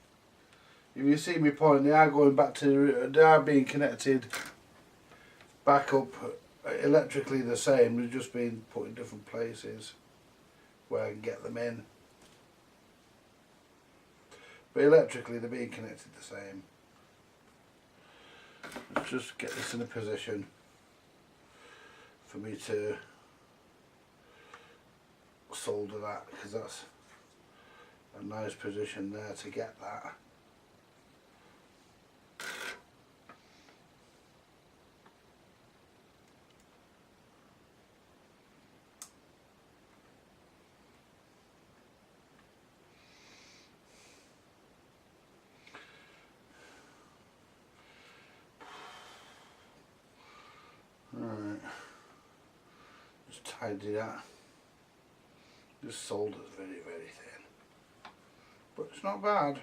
If you see my point, they are going back to, they are being connected back up. Electrically the same, they've just been put in different places where I can get them in. But electrically they're being connected the same. Let's just get this in a position for me to solder that, because that's a nice position there to get that. Alright, just tidy that. This solder's very thin, but it's not bad.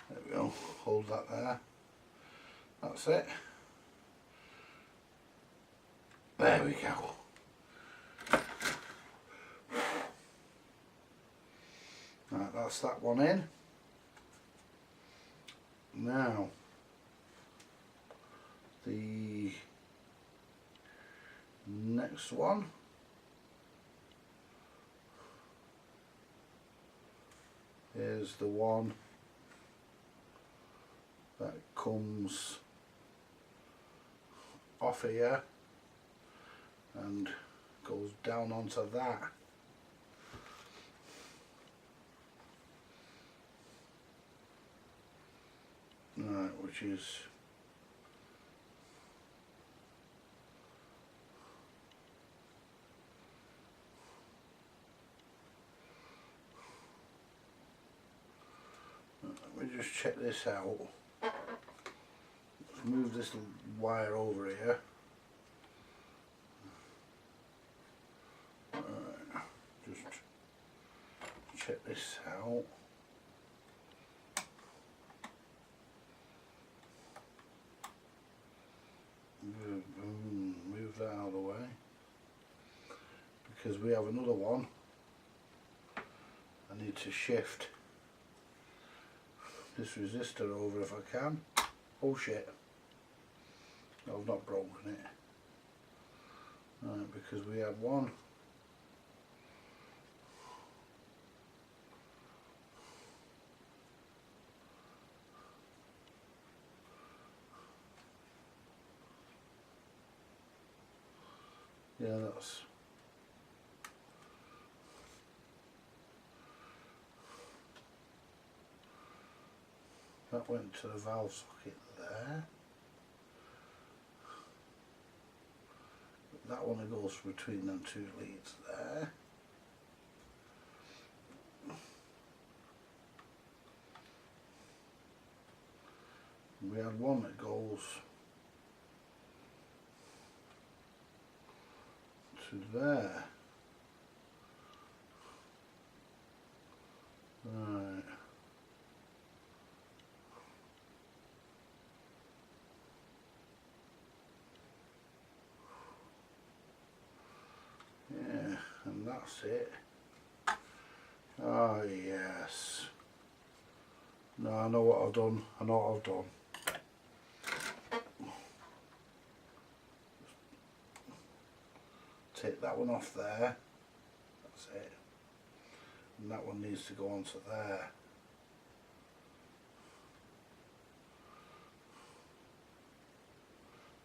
There we go, hold that there. That's it. There we go. Right, that's that one in. Now, the next one is the one that comes off here and goes down onto that. Right, which is let me just check this out. Let's move this wire over here. Right, just check this out. Move that out of the way, because we have another one. I need to shift this resistor over if I can. Oh shit, no, I've not broken it. Right, because we had one. Yeah, that went to the valve socket there. That one goes between them two leads there. We had one that goes to there. Right. Yeah, and that's it. Oh yes. No, I know what I've done. I know what I've done. Take that one off there. That's it. And that one needs to go onto there.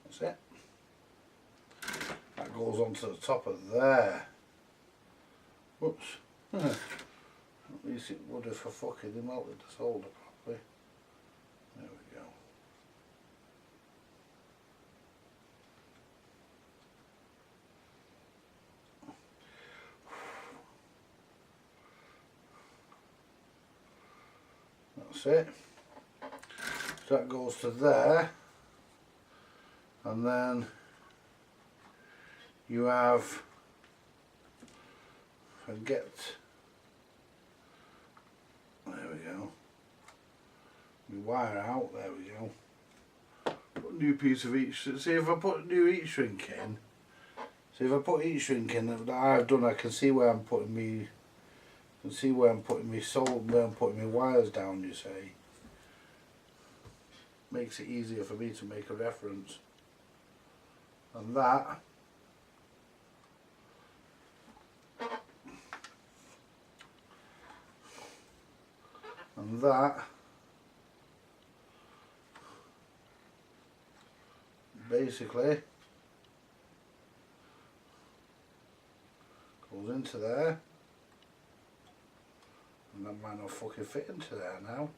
That's it. That goes onto the top of there. Whoops. At least it would have for fucking melted the solder properly. There we go. That's it. So that goes to there, and then you have, there we go, we wire out, there we go, put a new piece of heat, see if I put a new heat shrink in, see if I put heat shrink in that I've done, I can see where I'm putting me, where I'm putting my wires down, you see. Makes it easier for me to make a reference. And that basically goes into there, and that might not fucking fit into there now.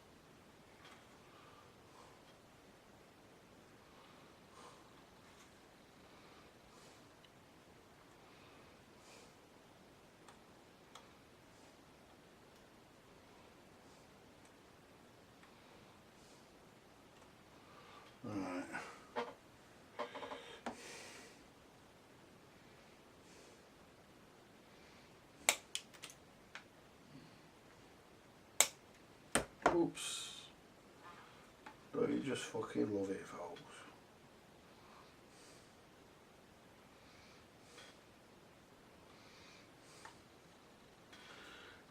Oops. Don't you just fucking love it, folks?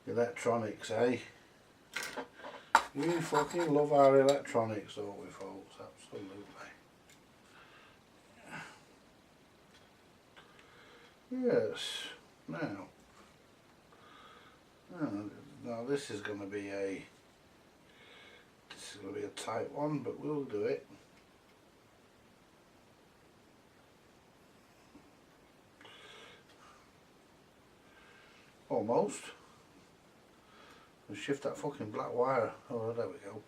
Electronics, eh? We fucking love our electronics, don't we, folks? Absolutely. Yes. Now this is going to be a tight one, but we'll do it. Almost. We'll shift that fucking black wire. Oh, there we go.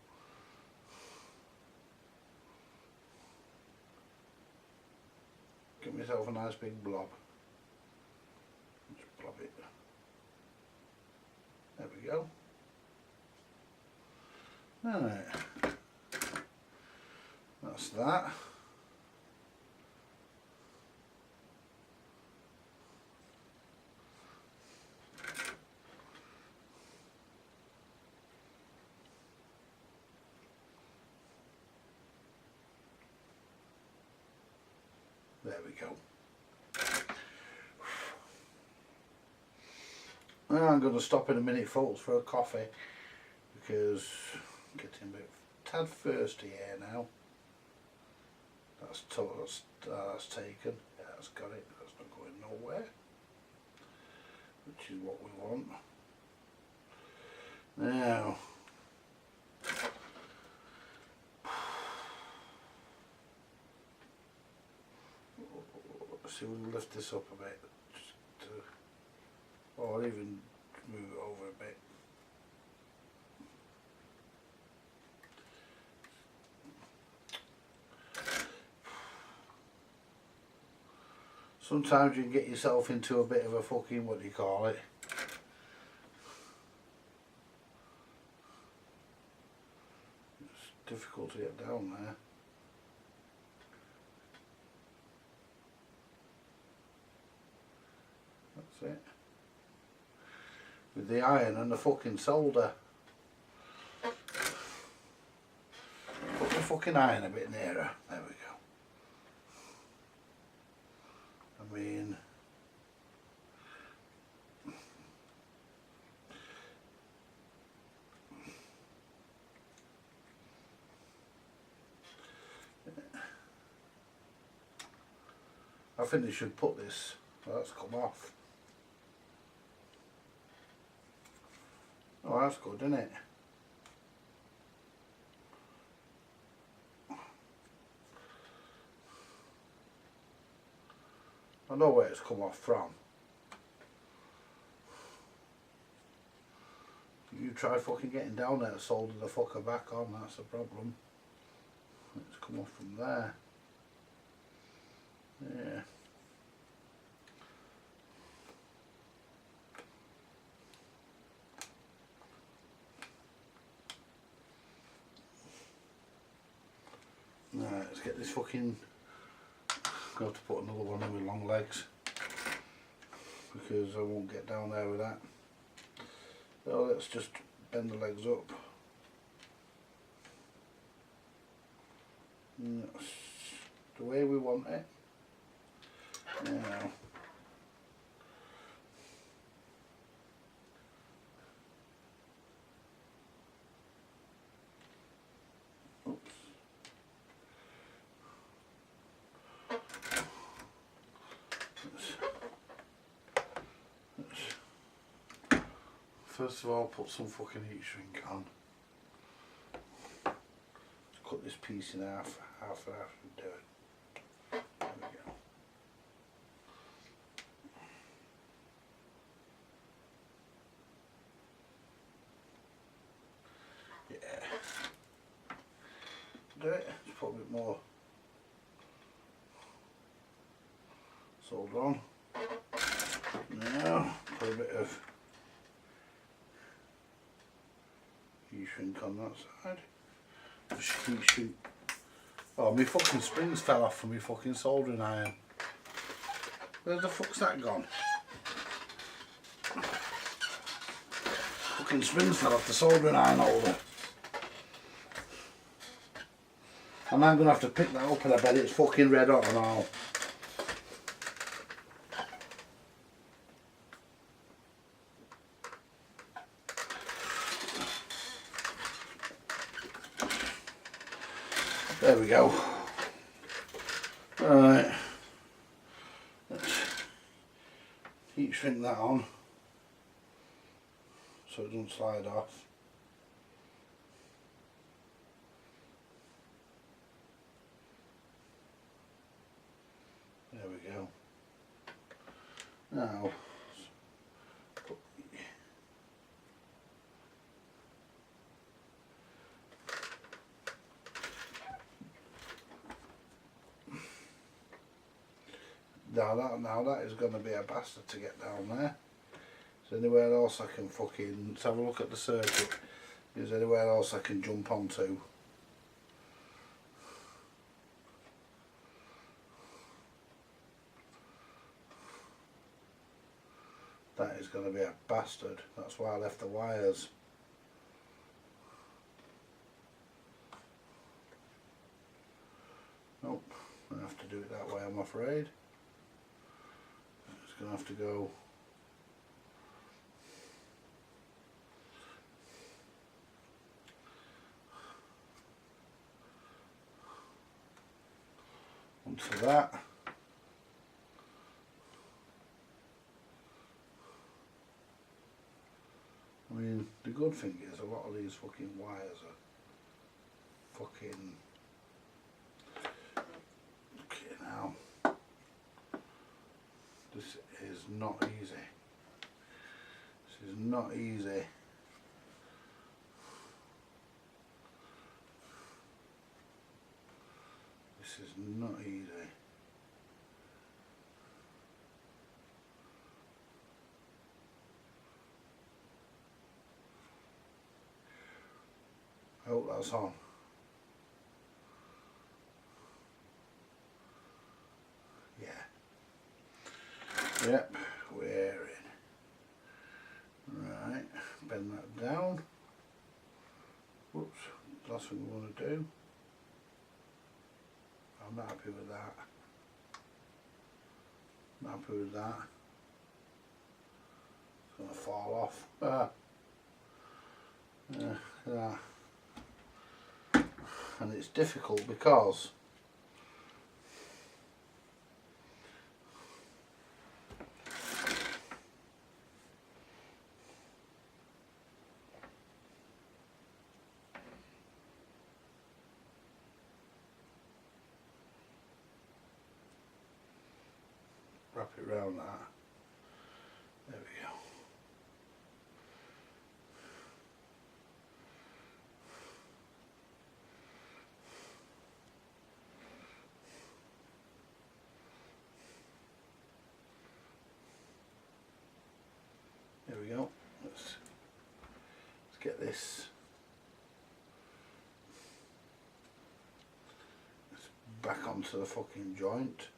Get myself a nice big blob. Just blob it. There we go. Alright. That's that. There we go. Now I'm going to stop in a minute, folks, for a coffee, because I'm getting a bit tad thirsty here now. That's taken. Yeah, that's got it. That's not going nowhere, which is what we want. Now, let's see if we can lift this up a bit, just or even move it over a bit. Sometimes you can get yourself into a bit of a fucking, what do you call it? It's difficult to get down there. That's it. With the iron and the fucking solder. Put the fucking iron a bit nearer. There we go. I mean, I think they should put this. Well, that's come off. Oh, that's good, isn't it? I know where it's come off from. You try fucking getting down there to solder the fucker back on, that's the problem. It's come off from there. Yeah. Right, let's get this fucking... I'm going to have to put another one in with long legs, because I won't get down there with that. So let's just bend the legs up. And that's the way we want it. Now, oops. First of all, put some fucking heat shrink on. Just cut this piece in half and half and do it. There we go. Yeah. Do it. Just put a bit more solder on. Now, put a bit of heat shrink on that side. Just heat shrink. Oh, my fucking springs fell off from my fucking soldering iron. Where the fuck's that gone? Fucking springs fell off the soldering iron holder. And I'm going to have to pick that up, and I bet it's fucking red hot and all. There we go. Alright. Let's heat shrink that on so it doesn't slide off. There we go. Now, now that is going to be a bastard to get down there. Is there anywhere else I can fucking, let's have a look at the circuit. Is there anywhere else I can jump onto? That is going to be a bastard. That's why I left the wires. Nope, I'm going to have to do it that way, I'm afraid. It's going to have to go onto that. I mean, the good thing is a lot of these fucking wires are fucking, okay now, this is not easy. This is not easy. This is not easy. I hope that's on. Yeah. Yep, we're in. Right, bend that down. Whoops, last thing we want to do. I'm not happy with that. Not happy with that. It's going to fall off. Yeah. And it's difficult because wrap it around that. There we go. There we go. Let's get this. Let's back onto the fucking joint.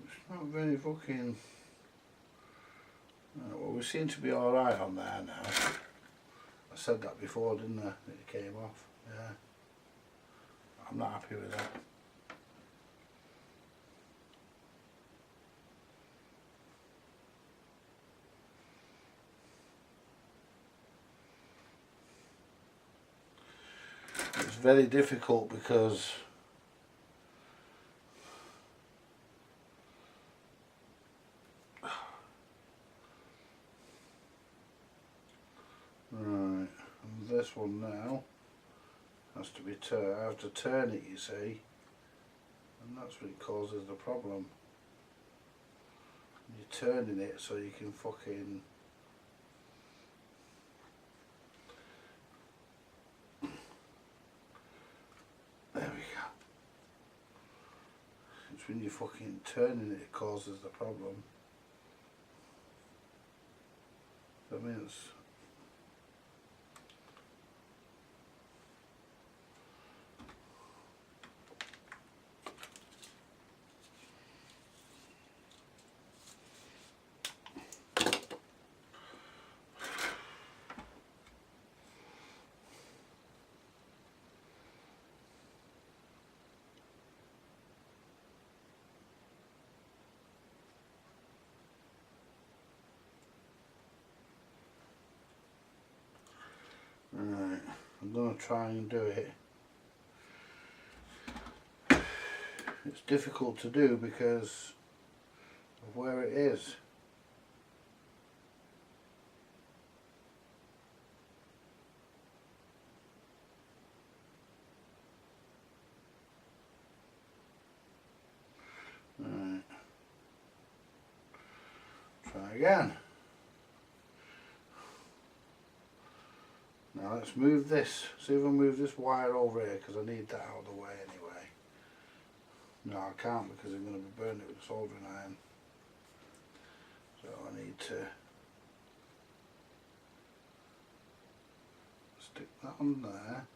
It's not very fucking. Well, we seem to be alright on there now. I said that before, didn't I? It came off. Yeah. I'm not happy with that. It's very difficult because right, and this one now has to be turned. I have to turn it, you see, and that's what causes the problem. You're turning it so you can fucking there we go. It's when you're fucking turning it causes the problem. That means going to try and do it. It's difficult to do because of where it is. Right. Try again. Now let's move this. See if I move this wire over here, because I need that out of the way anyway. No, I can't, because I'm going to be burning it with a soldering iron. So I need to stick that on there.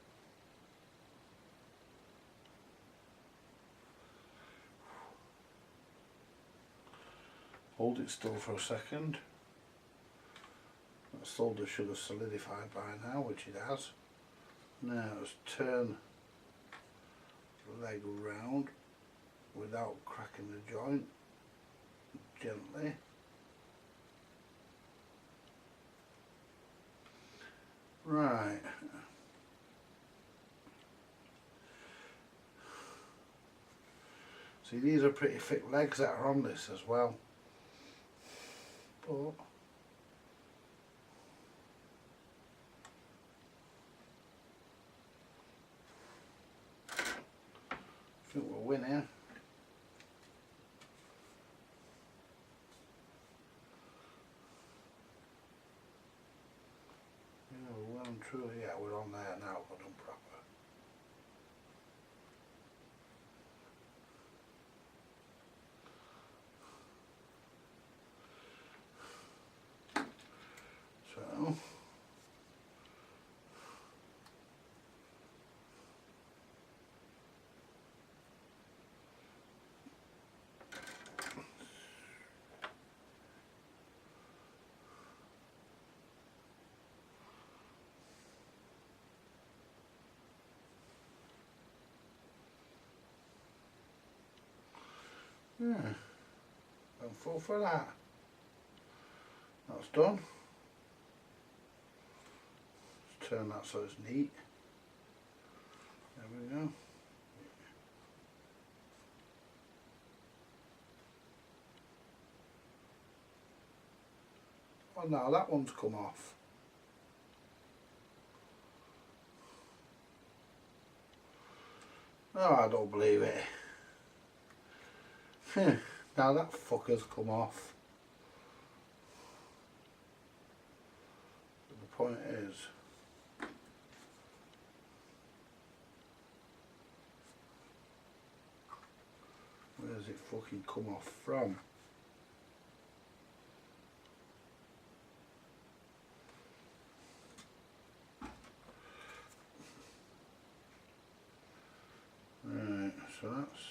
Hold it still for a second. That solder should have solidified by now, which it has. Now let's turn the leg round without cracking the joint, gently. Right. See, these are pretty thick legs that are on this as well. But I think we're winning. Yeah, we're well and truly, yeah, we're on there now, we're done proper. So yeah, I'm full for that. That's done. Let's turn that so it's neat. There we go. Oh, now that one's come off. Oh, I don't believe it. Now that fucker's come off. But the point is, where does it fucking come off from? Right, so that's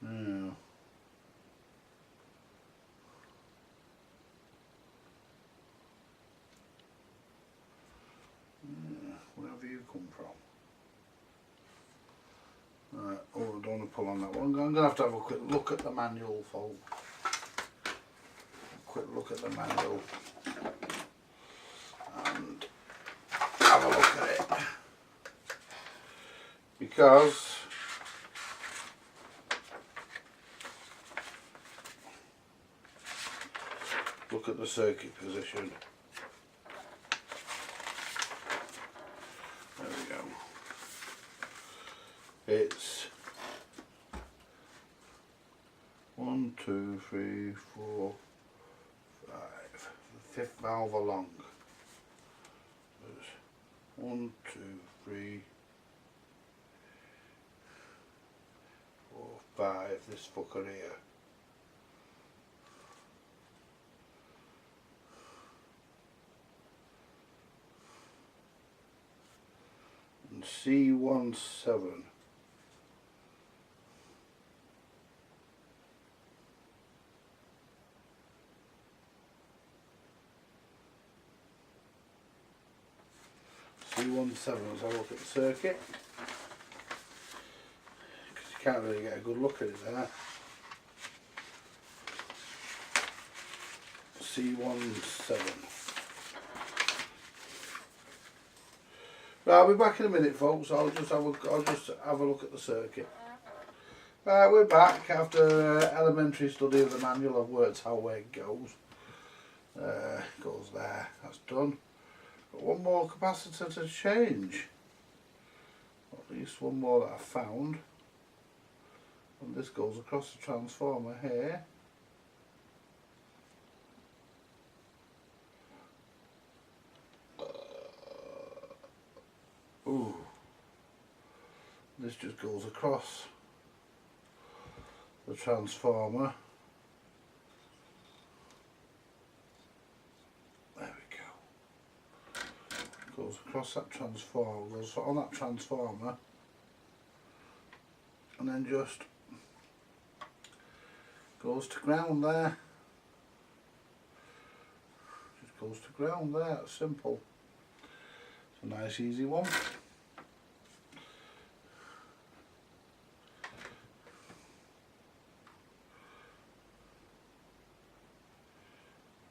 now. Where have you come from? Right, oh, I don't want to pull on that one. I'm going to have a quick look at the manual, folks. Quick look at the manual and have a look at it, because look at the circuit position. There we go. It's 1, 2, 3, 4, 5. The 5th valve along. There's 1, 2, 3, 4, 5. This fucker here. And C17. C17, let's have a look at the circuit, because you can't really get a good look at it there. C17. Right, I'll be back in a minute, folks. I'll just have a look at the circuit. Right, we're back after elementary study of the manual. I've worked out where it goes. Goes there. That's done. Got one more capacitor to change. At least one more that I found. And this goes across the transformer here. Ooh. This just goes across the transformer. There we go. Goes across that transformer, goes on that transformer, and then just goes to ground there. Just goes to ground there. It's simple. It's a nice easy one.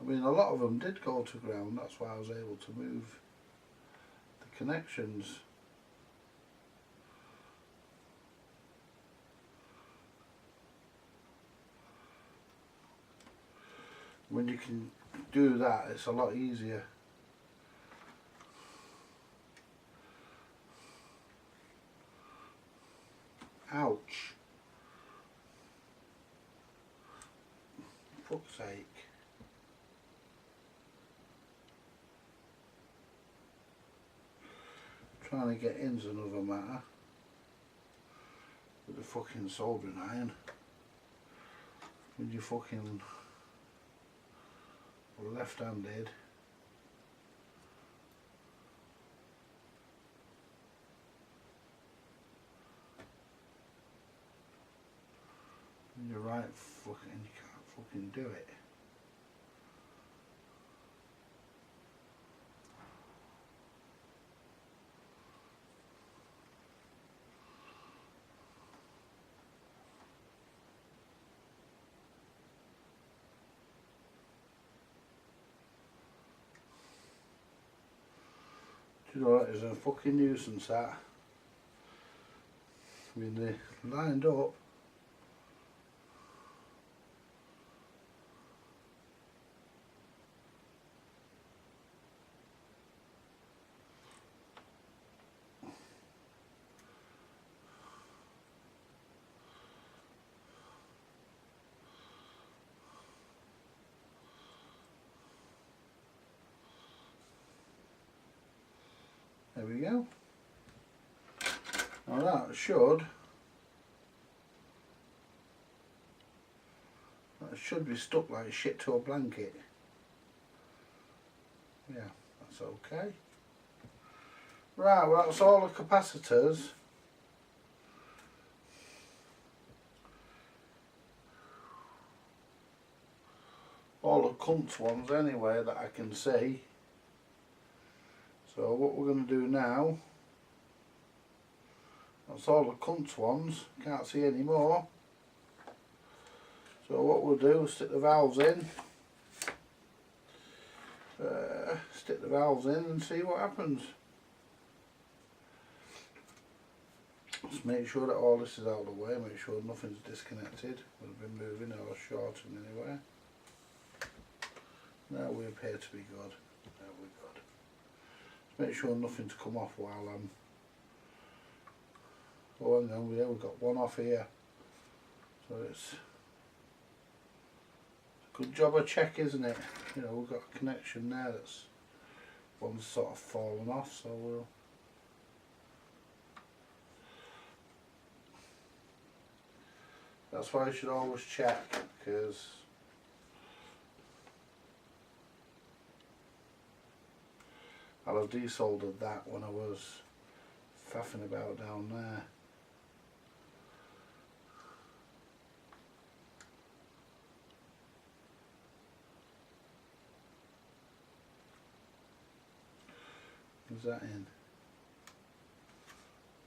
I mean, a lot of them did go to ground. That's why I was able to move the connections. When you can do that, it's a lot easier. Ouch. Fuck's sake. Trying to get in's another matter. With the fucking soldering iron. When you fucking left-handed. And you're right fucking, you can't fucking do it. Do you know what, it's a fucking nuisance that. I mean, they're lined up. There we go. Now that should be stuck like shit to a blanket. Yeah, that's okay. Right, well that's all the capacitors. All the cunts ones anyway that I can see. So what we're going to do now, that's all the cunts ones, can't see any more. So what we'll do is stick the valves in. Stick the valves in and see what happens. Just make sure that all this is out of the way, make sure nothing's disconnected, we'll be moving or shorting anywhere. Now we appear to be good. There we're good. Just make sure nothing's come off while I'm... Oh, hang on, we've got one off here. So it's a good job of check, isn't it? You know, we've got a connection there that's one's sort of fallen off, so we'll... That's why you should always check, because I'll have desoldered that when I was faffing about down there. Is that in?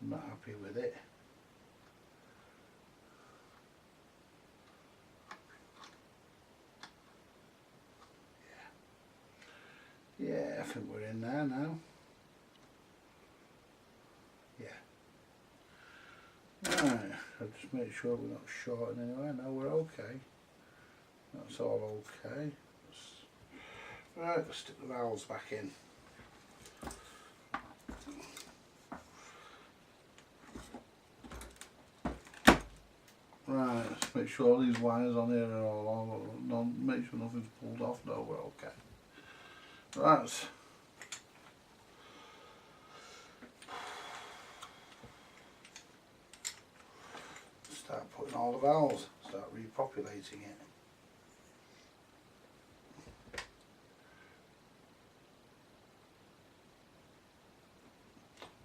I'm not happy with it. Yeah, I think we're in there now. just make sure we're not shorting anywhere. No, we're okay. That's all okay. Right, let's stick the valves back in. Right, let's make sure these wires on here are all on, make sure nothing's pulled off. No, we're okay. Right. Start putting all the valves, start repopulating it.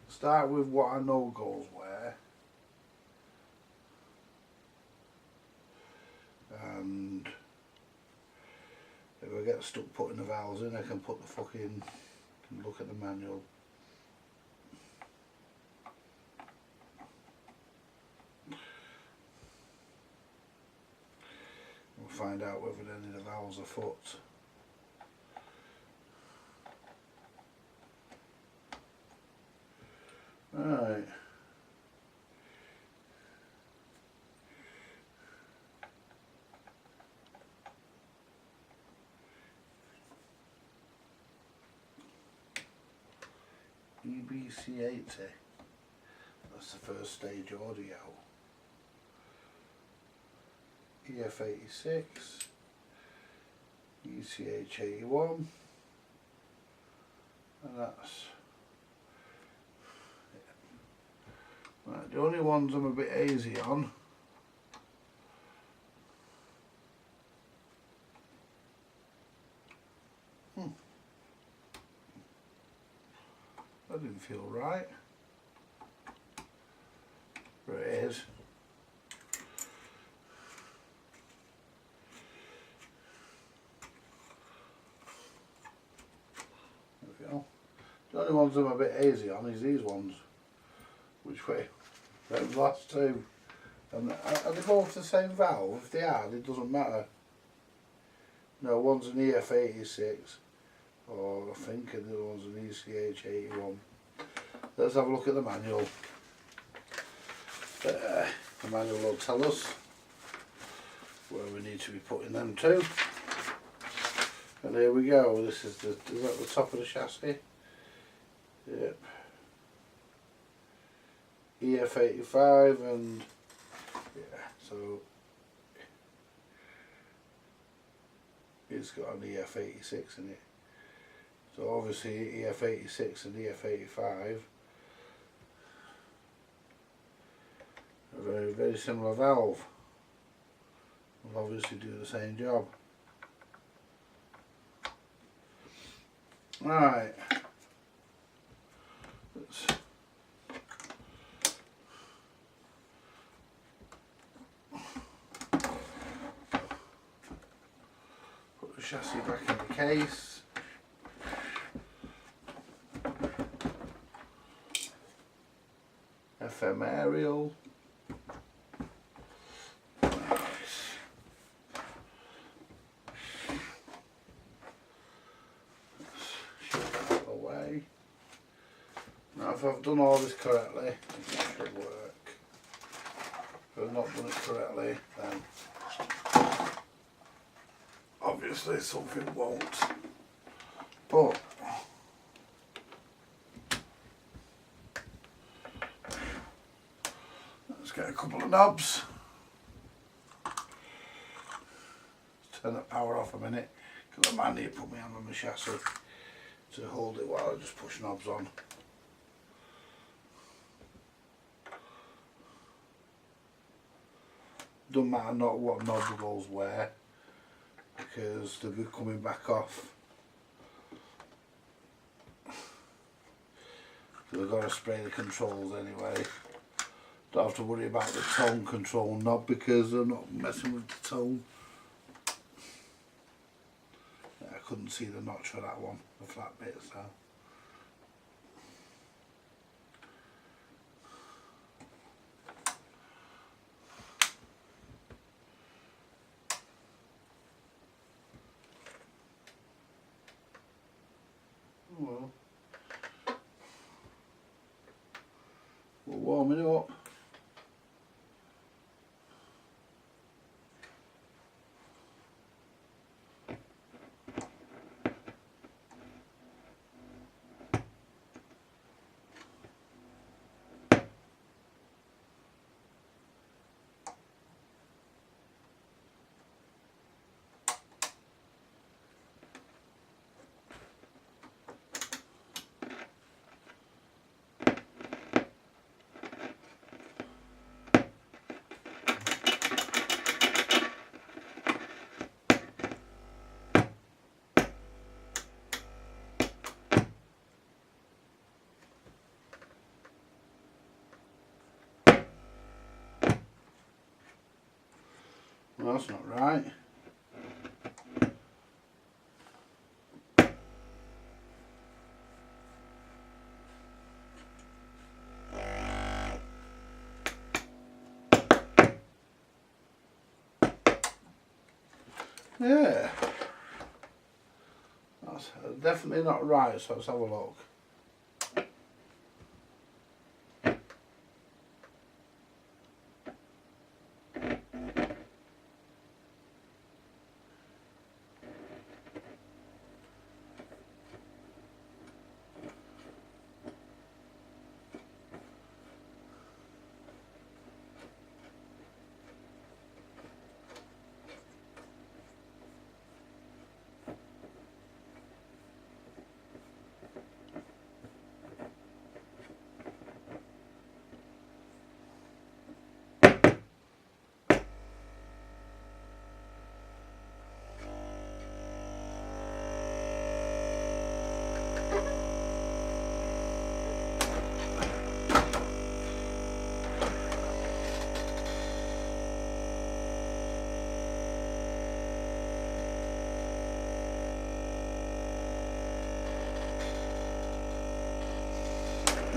Start with what I know goes where, and if I get stuck putting the valves in, I can put the fucking, look at the manual. We'll find out whether any of the valves are foot. Right. EBC80. That's the first stage audio. EF86, ECH81, and that's right. The only ones I'm a bit hazy on that didn't feel right, but it is. The only ones I'm a bit hazy on is these ones. Which way? Them last two. And are they both the same valve? If they are, it doesn't matter. No, one's an EF86, or I think, and the other one's an ECH81. Let's have a look at the manual. The manual will tell us where we need to be putting them to. And here we go. This is that the top of the chassis? Yep. EF85 and yeah, so it's got an EF86 in it. So obviously EF86 and EF85 are very, very similar valve. Will obviously do the same job. Right. Let's put the chassis back in the case. FM aerial. Now if I've done all this correctly, it should work. If I've not done it correctly, then obviously something won't. But let's get a couple of knobs. Let's turn the power off a minute, because I might need to put my hand on the chassis to hold it while I just push knobs on. Doesn't matter not what knob goes where, because they'll be coming back off. So we've got to spray the controls anyway. Don't have to worry about the tone control knob because they're not messing with the tone. I couldn't see the notch for that one, the flat bit, so. Well, we're warming up. that's not right. Yeah, that's definitely not right, so let's have a look.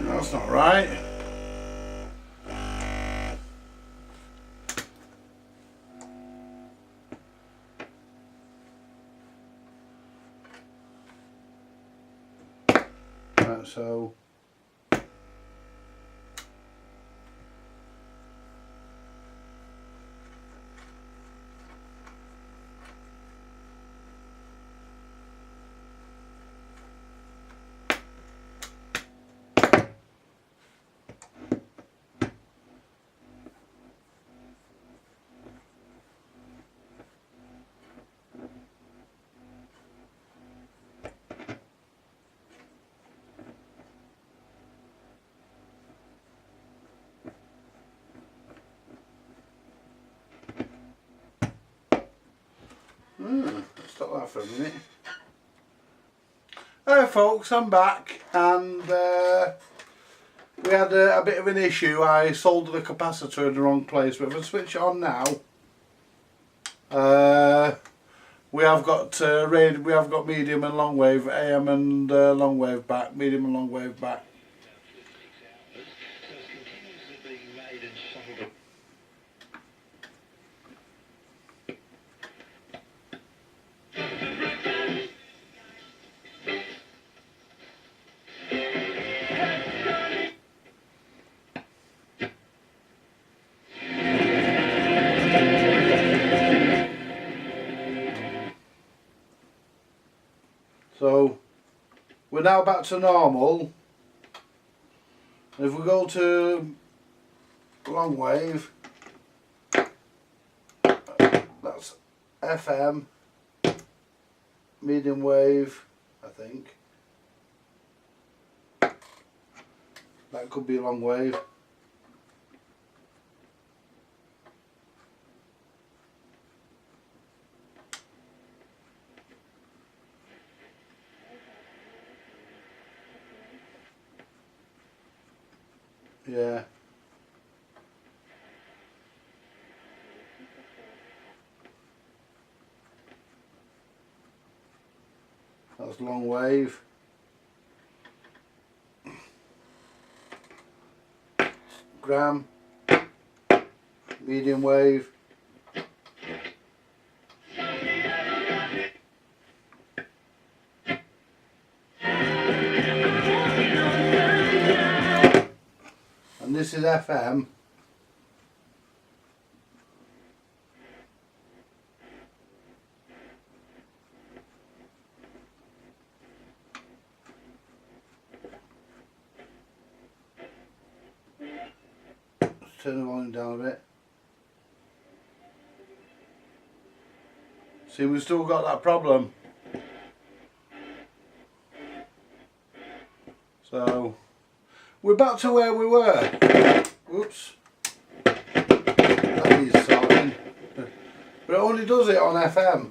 That's not right. Right, so stop that for a minute. Hi folks, I'm back, and we had a bit of an issue. I soldered the capacitor in the wrong place, but if I switch it on now, we have got medium and long wave, AM and long wave back, medium and long wave back. So we're now back to normal. If we go to long wave, that's FM, medium wave, I think. That could be long wave. Yeah. That's long wave. Gram. Medium wave. And this is FM. Let's turn the volume down a bit. See, we've still got that problem. So we're back to where we were. Whoops. That needs sorting. But it only does it on FM.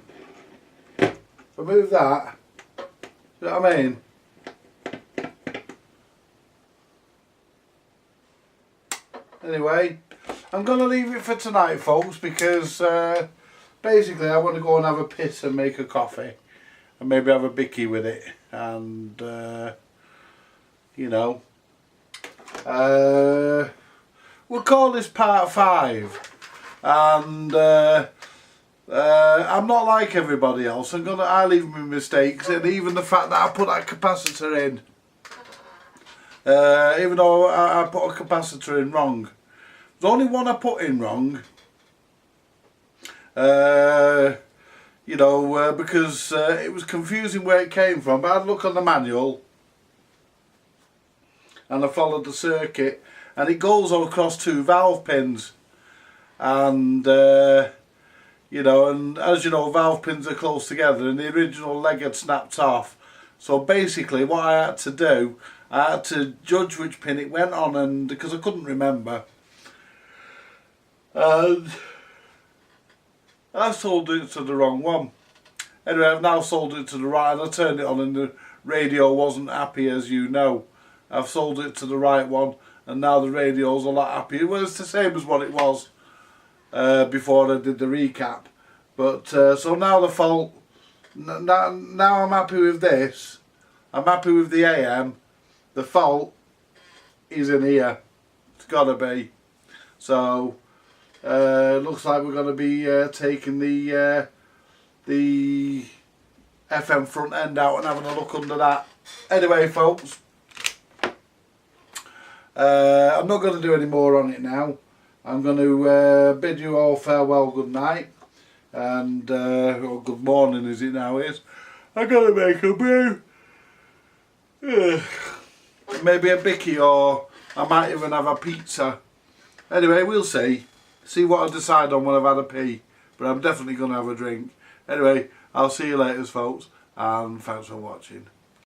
If I move that, see what I mean? Anyway, I'm going to leave it for tonight, folks, because basically I want to go and have a piss and make a coffee and maybe have a bicky with it, and you know, we'll call this part 5, and I'm not like everybody else. I leave my mistakes, and even the fact that I put that capacitor in, even though I put a capacitor in wrong. The only one I put in wrong, you know, because it was confusing where it came from. But I had a look on the manual and I followed the circuit, and it goes across 2 valve pins, and you know, and as you know, valve pins are close together, and the original leg had snapped off. So basically what I had to do, I had to judge which pin it went on, and because I couldn't remember, and I sold it to the wrong one. Anyway, I've now sold it to the right, and I turned it on and the radio wasn't happy, as you know. I've sold it to the right one, and now the radio's a lot happier. Well, it's the same as what it was before I did the recap. But so now the fault, now I'm happy with this. I'm happy with the AM. The fault is in here. It's gotta be. So looks like we're gonna be taking the FM front end out and having a look under that. Anyway, folks, I'm not going to do any more on it now. I'm going to bid you all farewell, good night, and or good morning as it now is. I'm going to make a brew, maybe a bicky, or I might even have a pizza. Anyway, we'll see what I decide on when I've had a pee, but I'm definitely going to have a drink. Anyway, I'll see you later, folks, and thanks for watching.